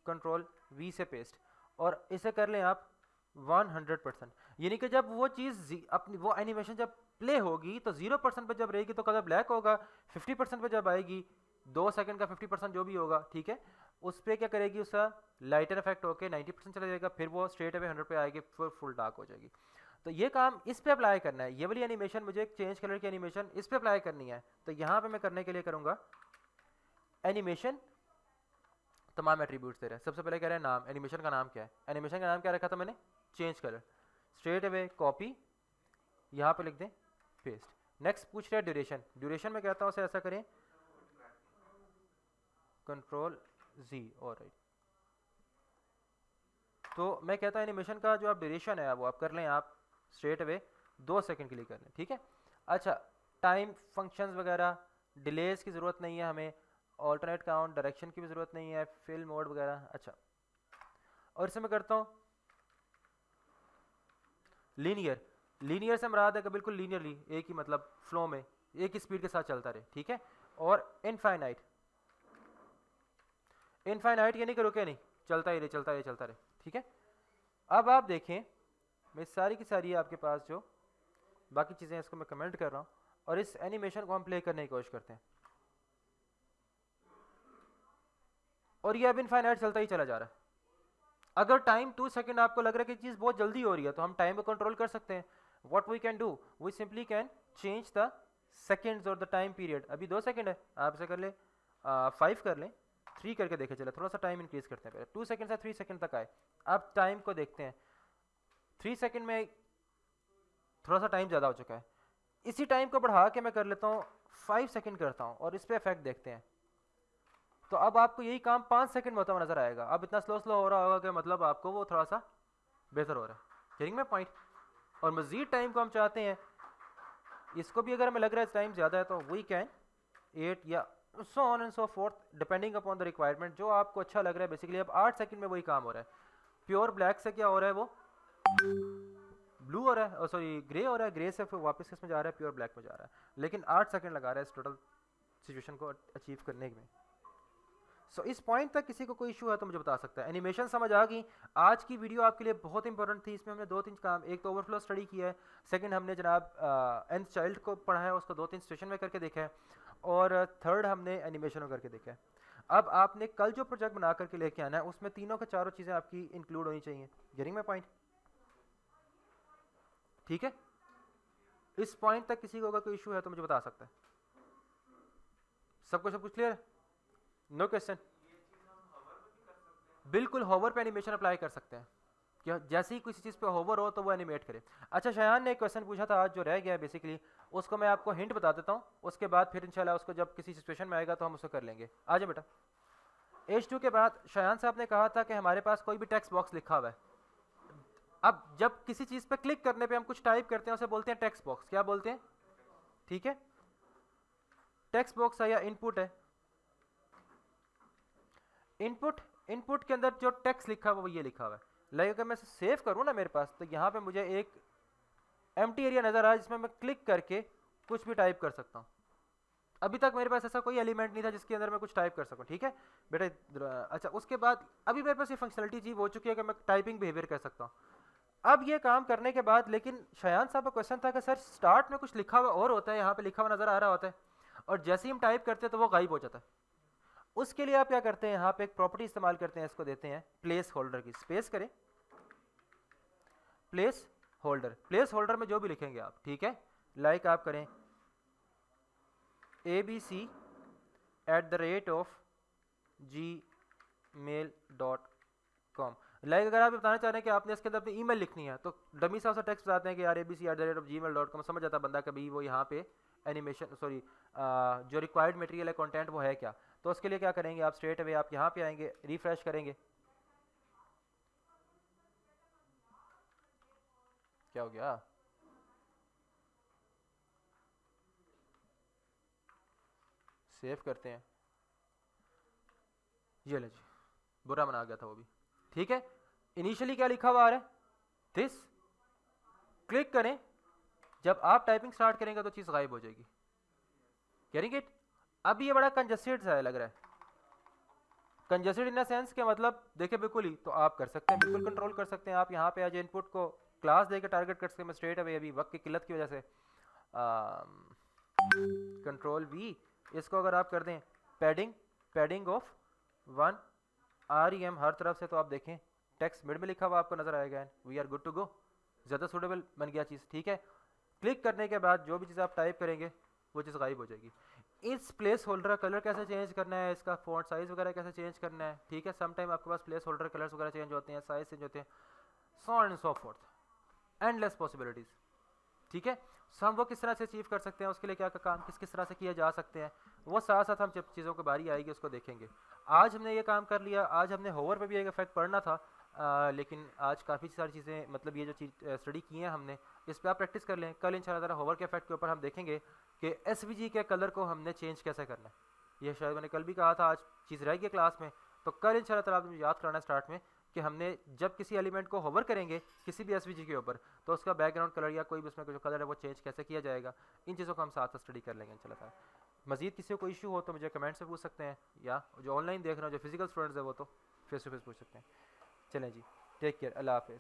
कंट्रोल वी से पेस्ट, और इसे कर लें आप 100%, यानी कि जब वो चीज़ अपनी वो एनिमेशन जब प्ले होगी तो 0% पे जब रहेगी तो कलर ब्लैक होगा, 50% पे जब आएगी 2 सेकंड का 50% जो भी होगा, ठीक है, उस पर क्या करेगी, उसका लाइटर इफेक्ट होके 90% चला जाएगा, फिर वो स्ट्रेट अवे 100 पे आएगी, फिर फुल डार्क हो जाएगी। तो ये काम इस पे अप्लाई करना है, ये वाली एनिमेशन मुझे चेंज कलर की एनिमेशन इस पे अप्लाई करनी है। तो यहाँ पे मैं करने के लिए करूँगा एनिमेशन, तमाम एट्रीब्यूट्स दे रहे हैं। सबसे पहले कह रहे हैं नाम, एनिमेशन का नाम क्या है, एनिमेशन का नाम क्या रखा था मैंने, change colour, straight away copy, यहाँ पे लिख दें पेस्ट। नेक्स्ट पूछ रहे हैं ड्यूरेशन, ड्यूरेशन में कहता हूँ उसे ऐसा करें कंट्रोल जी, और राइट। तो मैं कहता हूँ एनिमेशन का जो आप ड्यूरेशन है वो आप कर लें, आप स्ट्रेट अवे 2 सेकंड के लिए कर लें, ठीक है। अच्छा, टाइम फंक्शंस वगैरह, डिलेज की ज़रूरत नहीं है हमें, ऑल्टरनेट काउंट, डायरेक्शन की भी ज़रूरत नहीं है, फिल मोड वगैरह। अच्छा, और इसे मैं करता हूँ लीनियर, लीनियर से मुराद है कि बिल्कुल लीनियरली एक ही मतलब फ्लो में एक ही स्पीड के साथ चलता रहे, ठीक है। और इनफाइनाइट, इनफाइनाइट यानी कि रुके नहीं, चलता ही रहे, चलता रहे, चलता रहे, ठीक है। अब आप देखें, मैं सारी की सारी आपके पास जो बाकी चीज़ें इसको मैं कमेंट कर रहा हूँ, और इस एनिमेशन को हम प्ले करने की कोशिश करते हैं, और ये अब इनफाइनाइट चलता ही चला जा रहा है। अगर टाइम 2 सेकंड आपको लग रहा है कि चीज़ बहुत जल्दी हो रही है, तो हम टाइम को कंट्रोल कर सकते हैं। What we can do, we simply can change the seconds और द टाइम पीरियड। अभी 2 सेकंड है, आप इसे कर ले 5 कर लें, 3 करके देखे, चले थोड़ा सा टाइम इंक्रीज करते हैं, पहले 2 सेकंड से 3 सेकंड तक आए। अब टाइम को देखते हैं, 3 सेकंड में थोड़ा सा टाइम ज़्यादा हो चुका है, इसी टाइम को बढ़ा के मैं कर लेता हूँ 5 सेकंड करता हूँ, और इस पर इफेक्ट देखते हैं। तो अब आपको यही काम 5 सेकंड में होता हुआ नजर आएगा। अब इतना स्लो स्लो हो रहा होगा कि मतलब आपको वो थोड़ा सा बेहतर हो रहा है, गेटिंग माय पॉइंट। और मजीद टाइम को हम चाहते हैं, इसको भी अगर हमें लग रहा है टाइम ज़्यादा है तो वी कैन 8 या so on and so fourth depending upon the requirement, जो आपको अच्छा लग रहा है। बेसिकली अब 8 सेकंड में वही काम हो रहा है। प्योर ब्लैक से क्या हो रहा है, वो ब्लू हो रहा है, सॉरी ग्रे हो रहा है, ग्रे से फिर वापस किस में जा रहा है, प्योर ब्लैक में जा रहा है, लेकिन 8 सेकंड लगा रहा है इस टोटल सिचुएशन को अचीव करने में। सो इस पॉइंट तक किसी को कोई इशू है तो मुझे बता सकता है। एनिमेशन समझ आ गई। आज की वीडियो आपके लिए बहुत इंपॉर्टेंट थी। इसमें हमने 2-3 काम, एक तो ओवरफ्लो स्टडी किया है, सेकंड हमने जनाब nth चाइल्ड को पढ़ा है, उसको 2-3 सिचुएशन में करके देखा है, और थर्ड हमने एनिमेशन में करके देखा है। अब आपने कल जो प्रोजेक्ट बना करके लेके आना है उसमें तीनों के चारों चीज़ें आपकी इंक्लूड होनी चाहिए। Getting my point? ठीक है, इस पॉइंट तक किसी को अगर कोई इशू है तो मुझे बता सकता है। सबको सब कुछ क्लियर है? No question? बिल्कुल, होवर पे एनिमेशन अप्लाई कर सकते हैं। क्या जैसे ही किसी चीज़ पे होवर हो तो वो एनिमेट करे। अच्छा, शयान ने एक क्वेश्चन पूछा था आज जो रह गया है बेसिकली, उसको मैं आपको हिंट बता देता हूँ, उसके बाद फिर इंशाल्लाह उसको जब किसी सिचुएशन में आएगा तो हम उसको कर लेंगे। आ जाओ बेटा। H2 के बाद शयान साहब ने कहा था कि हमारे पास कोई भी टेक्स्ट बॉक्स लिखा हुआ है। अब जब किसी चीज़ पे क्लिक करने पे हम कुछ टाइप करते हैं उसे बोलते हैं टेक्स्ट बॉक्स। क्या बोलते हैं? ठीक है, टेक्स्ट बॉक्स है या इनपुट है? इनपुट के अंदर जो टेक्स्ट लिखा हुआ वो ये लिखा हुआ है। लाइक अगर मैं सेव करूँ ना मेरे पास, तो यहाँ पे मुझे एक एम्प्टी एरिया नजर आया जिसमें मैं क्लिक करके कुछ भी टाइप कर सकता हूँ। अभी तक मेरे पास ऐसा कोई एलिमेंट नहीं था जिसके अंदर मैं कुछ टाइप कर सकूँ। ठीक है बेटा। अच्छा, उसके बाद अभी मेरे पास ये फंक्शनलिटी अचीव हो चुकी है कि मैं टाइपिंग बिहेवियर कर सकता हूँ। अब ये काम करने के बाद, लेकिन शयान साहब का क्वेश्चन था कि सर स्टार्ट में कुछ लिखा हुआ और होता है, यहाँ पे लिखा हुआ नजर आ रहा होता है, और जैसे ही हम टाइप करते हैं तो वो गायब हो जाता है। उसके लिए आप क्या करते हैं, यहाँ पे एक प्रॉपर्टी इस्तेमाल करते हैं, इसको देते हैं प्लेस होल्डर की। स्पेस करें, प्लेस होल्डर। प्लेस होल्डर में जो भी लिखेंगे आप, ठीक है, लाइक आप करें abc@gmail.com। लाइक अगर आप बताना चाह रहे हैं कि आपने इसके अंदर अपनी ईमेल लिखनी है तो डमी साहब से टेक्स्ट बताते हैं कि यार abc@gmail.com, समझ जाता बंदा कि भाई वो यहाँ पे एनिमेशन सॉरी जो रिक्वायर्ड मटेरियल है, कंटेंट वो है क्या। तो उसके लिए क्या करेंगे आप, स्ट्रेट अवे आप यहाँ पे आएंगे, रिफ्रेश करेंगे। क्या हो गया? सेव करते हैं। ये ले जी, बुरा मना गया था वो भी। ठीक है, इनिशियली क्या लिखा हुआ आ रहा है, दिस। क्लिक करें, जब आप टाइपिंग स्टार्ट करेंगे तो चीज गायब हो जाएगी। Carrying it? अब ये बड़ा कंजस्टेड सा लग रहा है। कंजस्टेड इन द सेंस के मतलब देखिए, बिल्कुल ही तो आप कर सकते हैं, बिल्कुल कंट्रोल कर सकते हैं। आप यहाँ पे आज इनपुट को क्लास देकर टारगेट कर सकते हैं। मैं स्ट्रेट अवे अभी वक्त की किल्लत की वजह से कंट्रोल वी, इसको अगर आप कर दें पैडिंग ऑफ 1 REM हर तरफ से, तो आप देखें टेक्स्ट मिड में लिखा हुआ आपको नजर आएगा। We are good to go, ज़्यादा सूटेबल बन गया चीज़। ठीक है, क्लिक करने के बाद जो भी चीज़ आप टाइप करेंगे वो चीज़ गायब हो जाएगी। इस प्लेस होल्डर का कलर कैसे चेंज करना है, इसका फॉन्ट साइज वगैरह कैसे चेंज करना है, ठीक है, सम टाइम आपके पास प्लेस होल्डर कलर्स वगैरह चेंज होते हैं, साइज चेंज होते हैं, so and so fourth, endless possibilities. ठीक है, सो हम वो किस तरह से अचीव कर सकते हैं, उसके लिए क्या काम किस किस तरह से किया जा सकते हैं, वो साथ साथ हम जब चीज़ों की बारी आएगी उसको देखेंगे। आज हमने ये काम कर लिया। आज हमने होवर पे भी एक इफेक्ट पढ़ना था, लेकिन आज काफ़ी सारी चीज़ें, मतलब ये जो चीज़ स्टडी की है हमने, इस पर आप प्रैक्टिस कर लें। कल इंशाल्लाह ताला होवर के इफेक्ट के ऊपर हम देखेंगे कि SVG के कलर को हमने चेंज कैसे करना है। ये शायद मैंने कल भी कहा था, आज चीज़ रह गई क्लास में, तो कल इंशाल्लाह ताला आपने याद कराना स्टार्ट में कि हमने जब किसी एलिमेंट को होवर करेंगे किसी भी SVG के ऊपर, तो उसका बैकग्राउंड कलर या कोई भी उसमें जो कलर है वो चेंज कैसे किया जाएगा। इन चीज़ों को हम साथ साथ स्टडी कर लेंगे इंशाल्लाह ताला। मज़ीद किसी को कोई इशू हो तो मुझे कमेंट से पूछ सकते हैं, या जो ऑनलाइन देख रहे हो, जो फिजिकल स्टूडेंट्स है वो तो फेस टू फेस पूछ सकते हैं। चलें जी, टेक केयर, अल्लाह हाफिज़।